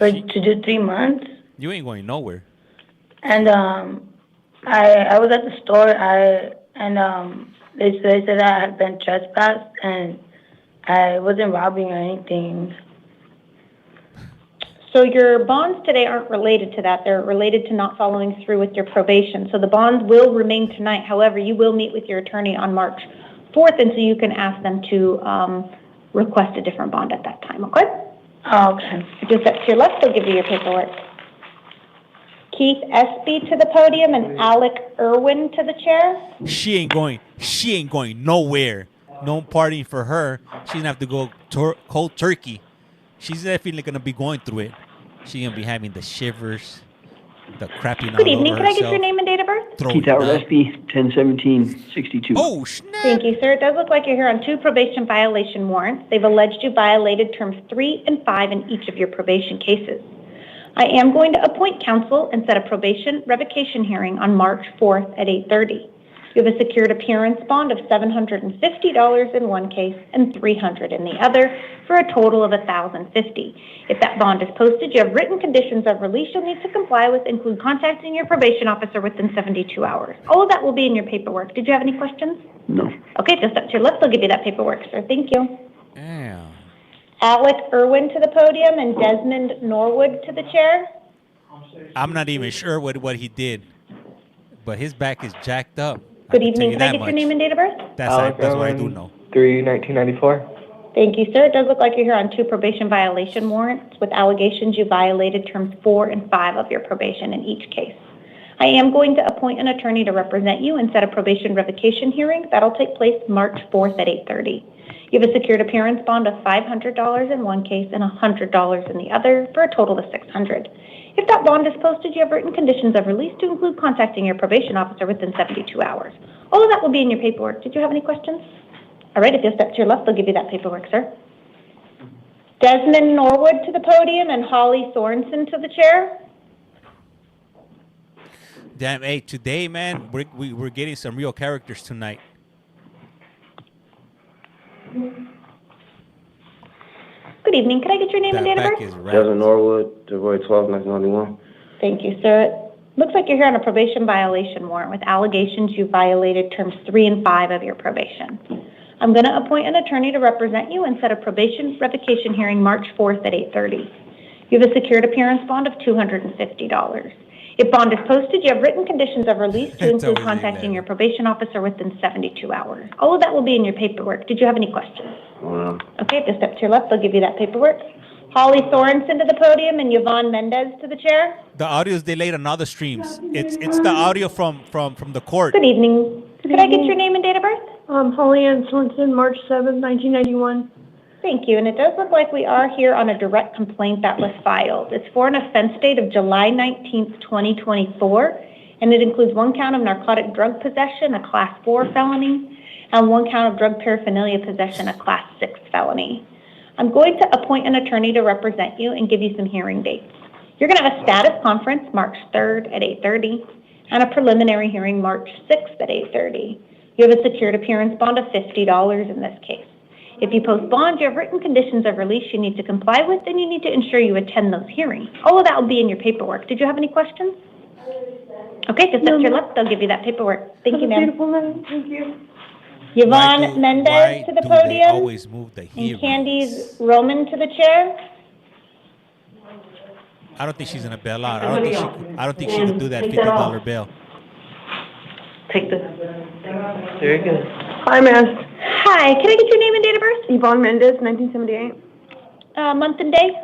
to do 3 months, You ain't going nowhere. and I was at the store they said I had been trespassed and I wasn't robbing or anything. So your bonds today aren't related to that. They're related to not following through with your probation. So the bonds will remain tonight. However, you will meet with your attorney on March 4th, and so you can ask them to request a different bond at that time, okay? Okay. Just up to your left, they'll give you your paperwork. Keith Espy to the podium and Alec Irwin to the chair. She ain't going nowhere. No partying for her. She's gonna have to go cold turkey. She's definitely gonna be going through it. She's gonna be having the shivers. The crappy. Good evening. Can I get your name and date of birth? Keith Howard, SP 1017-62. Oh, snap. Thank you, sir. It does look like you're here on 2 probation violation warrants. They've alleged you violated terms 3 and 5 in each of your probation cases. I am going to appoint counsel and set a probation revocation hearing on March 4th at 8:30. You have a secured appearance bond of $750 in one case and $300 in the other, for a total of $1,050. If that bond is posted, you have written conditions of release you'll need to comply with, include contacting your probation officer within 72 hours. All of that will be in your paperwork. Did you have any questions? No. Okay, just up to your left, they'll give you that paperwork, sir. Thank you. Damn. Alec Irwin to the podium and Desmond Norwood to the chair. I'm not even sure what he did, but his back is jacked up. Good evening. Can I get your name and date of birth? That's what I do know. 3/1994. Thank you, sir. It does look like you're here on 2 probation violation warrants with allegations you violated terms 4 and 5 of your probation in each case. I am going to appoint an attorney to represent you and set a probation revocation hearing. That'll take place March 4th at 8:30. You have a secured appearance bond of $500 in one case and $100 in the other, for a total of $600. If that bond is posted, you have written conditions of release to include contacting your probation officer within 72 hours. All of that will be in your paperwork. Did you have any questions? All right, if you'll step to your left, they'll give you that paperwork, sir. Desmond Norwood to the podium and Holly Sorensen to the chair. Damn, hey, today, man, we're getting some real characters tonight. Good evening. Can I get your name and date of birth? Desmond Norwood, February 12, 1991. Thank you, sir. Looks like you're here on a probation violation warrant with allegations you violated terms 3 and 5 of your probation. I'm going to appoint an attorney to represent you and set a probation revocation hearing March 4th at 8:30. You have a secured appearance bond of $250. If bond is posted, you have written conditions of release to include contacting your probation officer within 72 hours. All of that will be in your paperwork. Did you have any questions? Okay, just step to your left, they'll give you that paperwork. Holly Sorensen to the podium and Yvonne Mendez to the chair. The audio is delayed on other streams. It's the audio from the court. Good evening. Could I get your name and date of birth? Holly Ann Swenson, March 7th, 1991. Thank you. And it does look like we are here on a direct complaint that was filed. It's for an offense date of July 19th, 2024, and it includes 1 count of narcotic drug possession, a Class 4 felony, and 1 count of drug paraphernalia possession, a Class 6 felony. I'm going to appoint an attorney to represent you and give you some hearing dates. You're going to have a status conference March 3rd at 8:30 and a preliminary hearing March 6th at 8:30. You have a secured appearance bond of $50 in this case. If you post bond, you have written conditions of release you need to comply with, and you need to ensure you attend those hearings. All of that will be in your paperwork. Did you have any questions? Okay, just step to your left. They'll give you that paperwork. Thank you, ma'am. Beautiful night. Thank you. Yvonne Mendez to the podium. Always move the and Candice Roman to the chair. I don't think she's gonna bail out. I don't think she could do that $50 bail. Take this. There you go. Hi, Mass. Hi, can I get your name and date of birth? Yvonne Mendez, 1978. Month and day?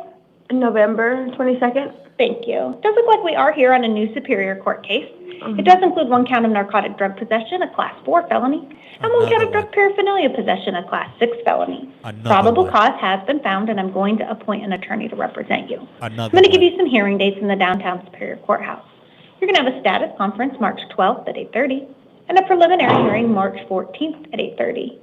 November 22nd. Thank you. It does look like we are here on a new Superior Court case. It does include 1 count of narcotic drug possession, a Class 4 felony, and 1 count of drug paraphernalia possession, a Class 6 felony. Probable cause has been found, and I'm going to appoint an attorney to represent you. I'm going to give you some hearing dates in the downtown Superior Courthouse. You're going to have a status conference March 12th at 8:30 and a preliminary hearing March 14th at 8:30.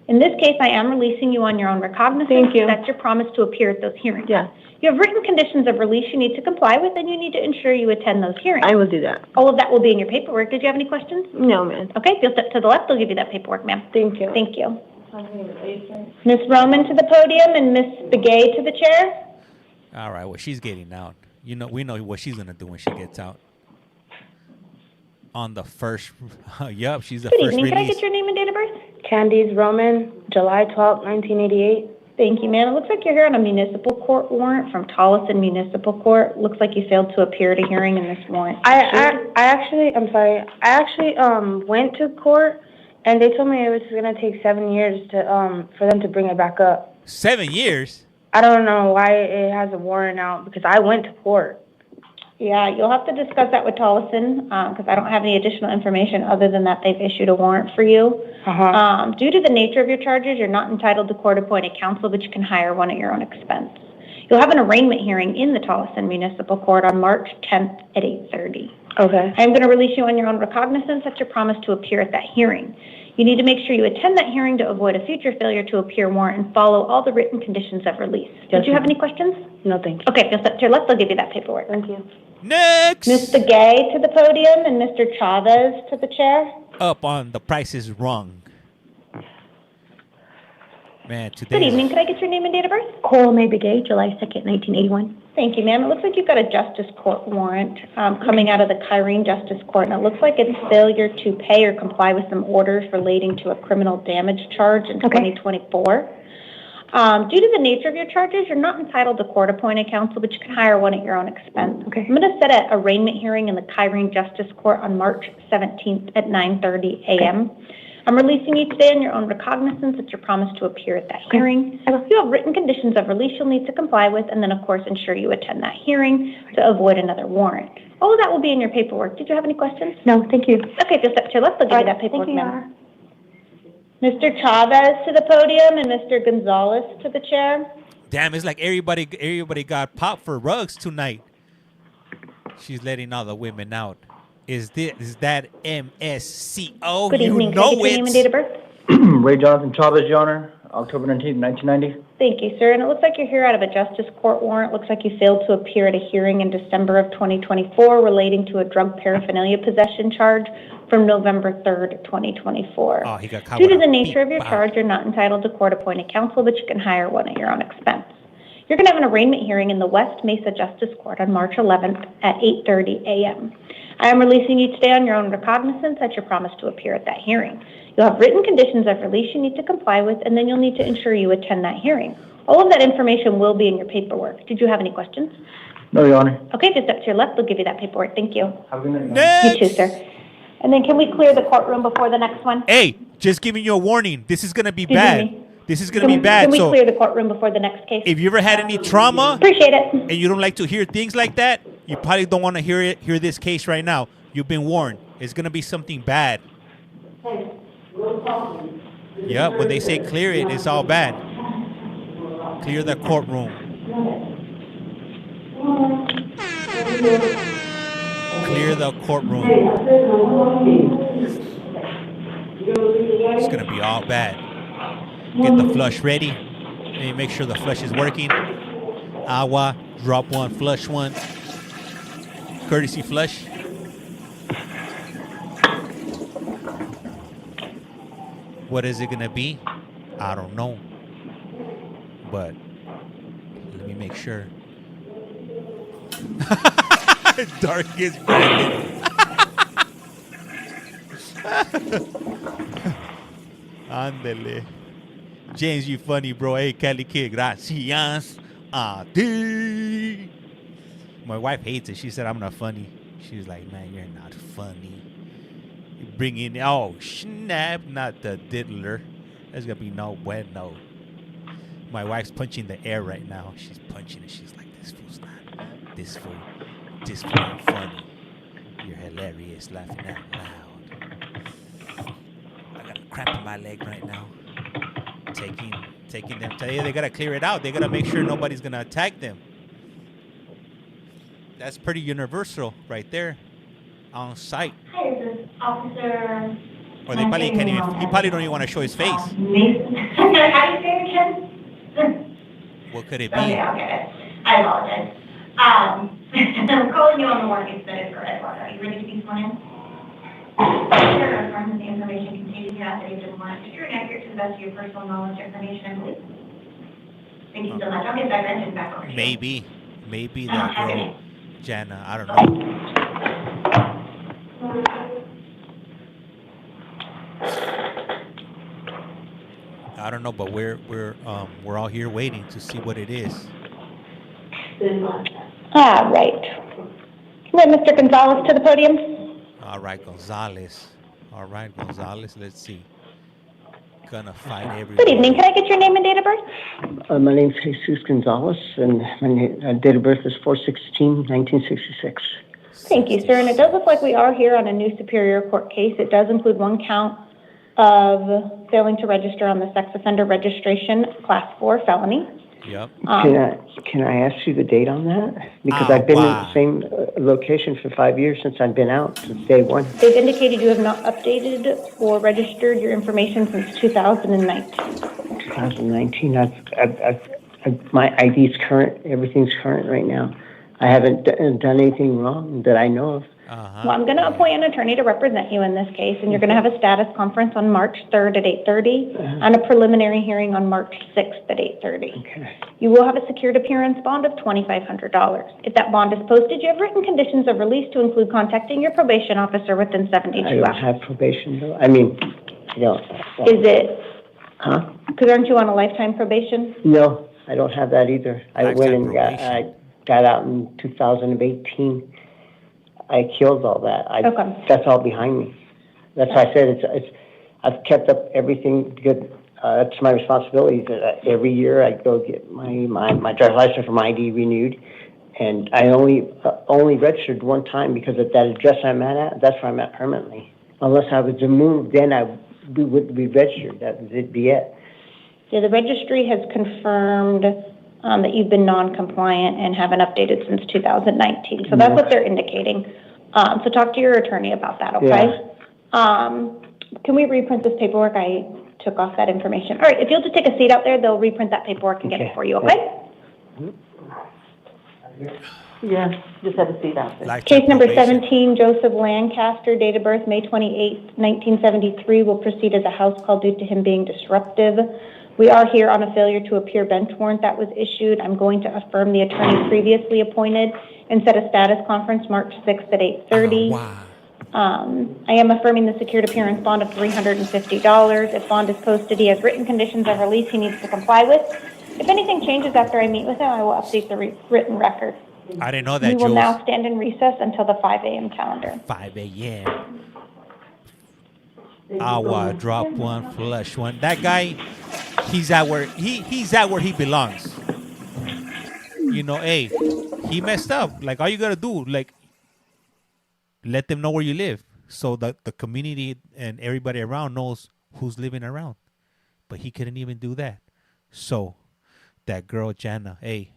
In this case, I am releasing you on your own recognizance. Thank you. That's your promise to appear at those hearings. Yeah. You have written conditions of release you need to comply with, and you need to ensure you attend those hearings. I will do that. All of that will be in your paperwork. Did you have any questions? No, ma'am. Okay, if you'll step to the left, they'll give you that paperwork, ma'am. Thank you. Thank you. Ms. Roman to the podium and Ms. Begay to the chair. All right, well, she's getting out. We know what she's gonna do when she gets out. On the first, yup, she's the Good first evening. release. Can I get your name and date of birth? Candice Roman, July 12th, 1988. Thank you, ma'am. It looks like you're here on a municipal court warrant from Tolleson Municipal Court. Looks like you failed to appear at a hearing in this warrant. I actually went to court, and they told me it was gonna take 7 years to for them to bring it back up. 7 years? I don't know why it has a warrant out because I went to court. Yeah, you'll have to discuss that with Tolleson because I don't have any additional information other than that they've issued a warrant for you. Due to the nature of your charges, you're not entitled to court-appointed counsel, but you can hire one at your own expense. You'll have an arraignment hearing in the Tolleson Municipal Court on March 10th at 8:30. Okay. I'm going to release you on your own recognizance at your promise to appear at that hearing. You need to make sure you attend that hearing to avoid a future failure to appear warrant and follow all the written conditions of release. Did you have any questions? No, thank you. Okay, just up to your left, they'll give you that paperwork. Thank you. Next! Mr. Gay to the podium and Mr. Chavez to the chair. Up on The Price is Wrong. Man, today. Good evening. Could I get your name and date of birth? Coral May Gay, July 2nd, 1981. Thank you, ma'am. It looks like you've got a Justice Court warrant coming out of the Kyrene Justice Court, and it looks like it's failure to pay or comply with some orders relating to a criminal damage charge in 2024. Due to the nature of your charges, you're not entitled to court-appointed counsel, but you can hire one at your own expense. Okay. I'm going to set an arraignment hearing in the Kyrene Justice Court on March 17th at 9:30 a.m. I'm releasing you today on your own recognizance at your promise to appear at that hearing. You have written conditions of release you'll need to comply with, and then, of course, ensure you attend that hearing to avoid another warrant. All of that will be in your paperwork. Did you have any questions? No, thank you. Okay, just up to your left, they'll give you that paperwork, thank you, ma'am. Mr. Chavez to the podium and Mr. Gonzalez to the chair. Damn, it's like everybody got popped for rugs tonight. She's letting all the women out. Is that MSCO? Good evening. You know Can I get your name and date of birth? Ray Jonathan Chavez, Your Honor, October 19th, 1990. Thank you, sir. And it looks like you're here out of a Justice Court warrant. Looks like you failed to appear at a hearing in December of 2024 relating to a drug paraphernalia possession charge from November 3rd, 2024. Oh, he got caught Due to with the a nature of your beep. charge, you're not entitled to court-appointed counsel, but you can hire one at your own expense. You're going to have an arraignment hearing in the West Mesa Justice Court on March 11th at 8:30 a.m. I am releasing you today on your own recognizance at your promise to appear at that hearing. You'll have written conditions of release you need to comply with, and then you'll need to ensure you attend that hearing. All of that information will be in your paperwork. Did you have any questions? No, Your Honor. Okay, just up to your left, they'll give you that paperwork. Thank you. Have a good night. Next. You too, sir. And then can we clear the courtroom before the next one? Hey, just giving you a warning. This is going to be Excuse bad. me. This is going to be bad. Can we So clear the courtroom before the next case? if you ever had any trauma Appreciate it. and you don't like to hear things like that, you probably don't want to hear this case right now. You've been warned. It's going to be something bad. Yeah, when they say clear it, it's all bad. Clear the courtroom. Clear the courtroom. It's going to be all bad. Get the flush ready. And make sure the flush is working. Agua, drop one, flush one. Courtesy flush. What is it going to be? I don't know. But let me make sure. Darkest Brandon. Ándele. James, you funny, bro. Hey, Cali Kid. Gracias. Adi. My wife hates it. She said I'm not funny. She's like, man, you're not funny. You bring in, oh, snap, not the diddler. That's going to be no bueno. My wife's punching the air right now. She's punching it. She's like, this fool's not. This fool ain't funny. You're hilarious, laughing out loud. I got a cramp in my leg right now. Taking them. They got to clear it out. They got to make sure nobody's going to attack them. That's pretty universal right there. On site. Hi, this is Officer. Or they probably can't even, he probably don't even want to show his face. How do you say it again? What could it be? Okay, I'll get it. I apologize. I'm calling you on the warrant you submitted for Edward. Are you ready to be sworn in? Sure, affirm the information contained in your affidavit of warrant is true and accurate to the best of your personal knowledge, information, and belief. Thank you so much. I'll get that granted back over to you. Maybe that girl, Jana, I don't know. I don't know, but we're all here waiting to see what it is. All right. Let Mr. Gonzalez to the podium. All right, Gonzalez. Let's see. Gonna fight everyone. Good evening. Can I get your name and date of birth? My name's Jesus Gonzalez, and my date of birth is 4/16/1966. Thank you, sir. And it does look like we are here on a new Superior Court case. It does include one count of failing to register on the sex offender registration, Class 4 felony. Yep. Can I ask you the date on that? Because I've been in the same location for 5 years since I've been out, since day one. They've indicated you have not updated or registered your information since 2019. 2019, my ID's current, everything's current right now. I haven't done anything wrong that I know of. Well, I'm going to appoint an attorney to represent you in this case, and you're going to have a status conference on March 3rd at 8:30 and a preliminary hearing on March 6th at 8:30. Okay. You will have a secured appearance bond of $2,500. If that bond is posted, you have written conditions of release to include contacting your probation officer within 72 I don't hours. have probation, though. I mean, Is it? Huh? Because aren't you on a lifetime probation? No, I don't have that either. I went and got out in 2018. I killed all that. That's all behind me. That's why I said I've kept up everything good. That's my responsibility. Every year I go get my driver's license for my ID renewed, and I only registered one time because at that address I'm at, that's where I'm at permanently. Unless I was to move, then I would be registered. That would be it. Yeah, the registry has confirmed that you've been non-compliant and haven't updated since 2019. So that's what they're indicating. So talk to your attorney about that, okay? Yeah. Can we reprint this paperwork? I took off that information. All right, if you'll just take a seat out there, they'll reprint that paperwork and get it for you, okay? Yeah, just have a seat out there. Case number 17, Joseph Lancaster, date of birth May 28, 1973, will proceed as a house call due to him being disruptive. We are here on a failure to appear bench warrant that was issued. I'm going to affirm the attorney previously appointed and set a status conference March 6th at 8:30. I am affirming the secured appearance bond of $350. If bond is posted, he has written conditions of release he needs to comply with. If anything changes after I meet with him, I will update the written record. I didn't know that, We will Jules. now stand in recess until the 5 a.m. calendar. 5 a.m. Awa, drop one, flush one. That guy, he's at where he belongs. You know, hey, he messed up. Like, all you gotta do, like, let them know where you live, so that the community and everybody around knows who's living around. But he couldn't even do that. So, that girl Jana, hey,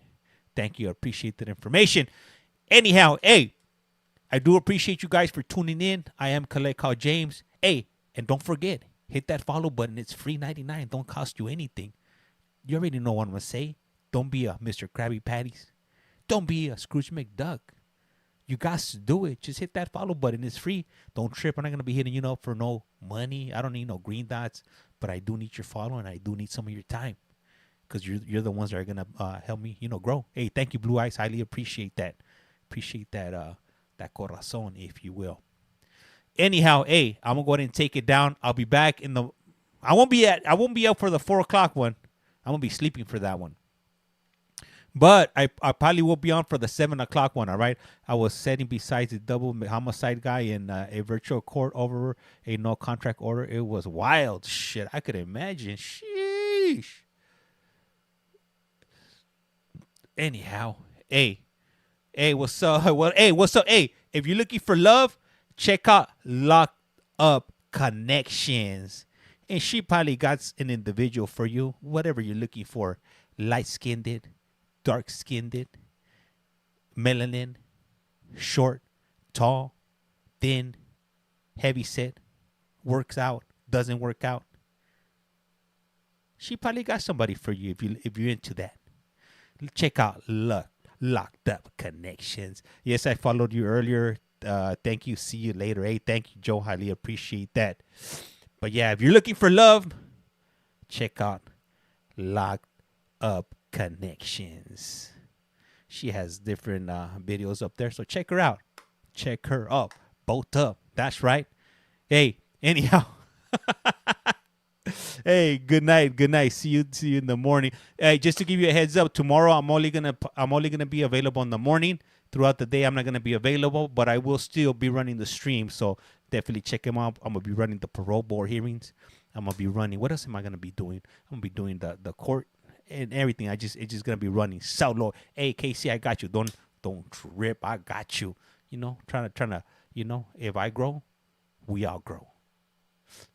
thank you. I appreciate that information. Anyhow, hey, I do appreciate you guys for tuning in. I am Collect Call James. Hey, and don't forget, hit that follow button. It's free 99. Don't cost you anything. You already know what I'm going to say. Don't be a Mr. Krabby Patties. Don't be a Scrooge McDuck. You guys do it. Just hit that follow button. It's free. Don't trip. I'm not going to be hitting you up for no money. I don't need no green dots. But I do need your follow, and I do need some of your time. Because you're the ones that are going to help me, grow. Hey, thank you, Blue Eyes. Highly appreciate that. Appreciate that corazon, if you will. Anyhow, hey, I'm gonna go ahead and take it down. I'll be back I won't be up for the 4 o'clock one. I'm gonna be sleeping for that one. But I probably will be on for the 7 o'clock one, all right? I was sitting beside the double homicide guy in a virtual court over a no contract order. It was wild shit. I could imagine. Sheesh. Anyhow, hey, what's up? Well, hey, what's up? Hey, if you're looking for love, check out Locked Up Connections. And she probably got an individual for you, whatever you're looking for. Light-skinned, dark-skinned, melanin, short, tall, thin, heavy set, works out, doesn't work out. She probably got somebody for you if you're into that. Check out Locked Up Connections. Yes, I followed you earlier. Thank you. See you later. Hey, thank you, Joe. Highly appreciate that. But yeah, if you're looking for love, check out Locked Up Connections. She has different videos up there, so check her out. Check her up. Both up. That's right. Hey, anyhow. Hey, good night. Good night. See you in the morning. Hey, just to give you a heads up, tomorrow I'm only gonna be available in the morning. Throughout the day, I'm not gonna be available, but I will still be running the stream. So definitely check them out. I'm gonna be running the parole board hearings. I'm gonna be running. What else am I gonna be doing? I'm gonna be doing the court and everything. It's just gonna be running South. Hey, KC, I got you. Don't trip. I got you. Trying to. If I grow, we all grow.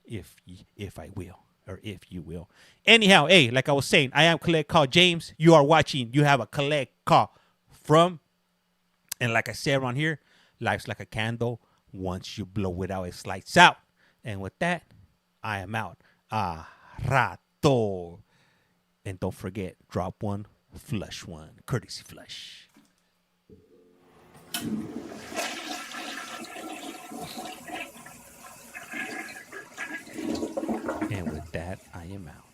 If I will. or if you will. Anyhow, hey, like I was saying, I am Collect Call James. You are watching. You have a Collect Call From. And like I said around here, life's like a candle. Once you blow it out, it lights out. And with that, I am out. Rato. And don't forget, drop one, flush one. Courtesy flush. And with that, I am out.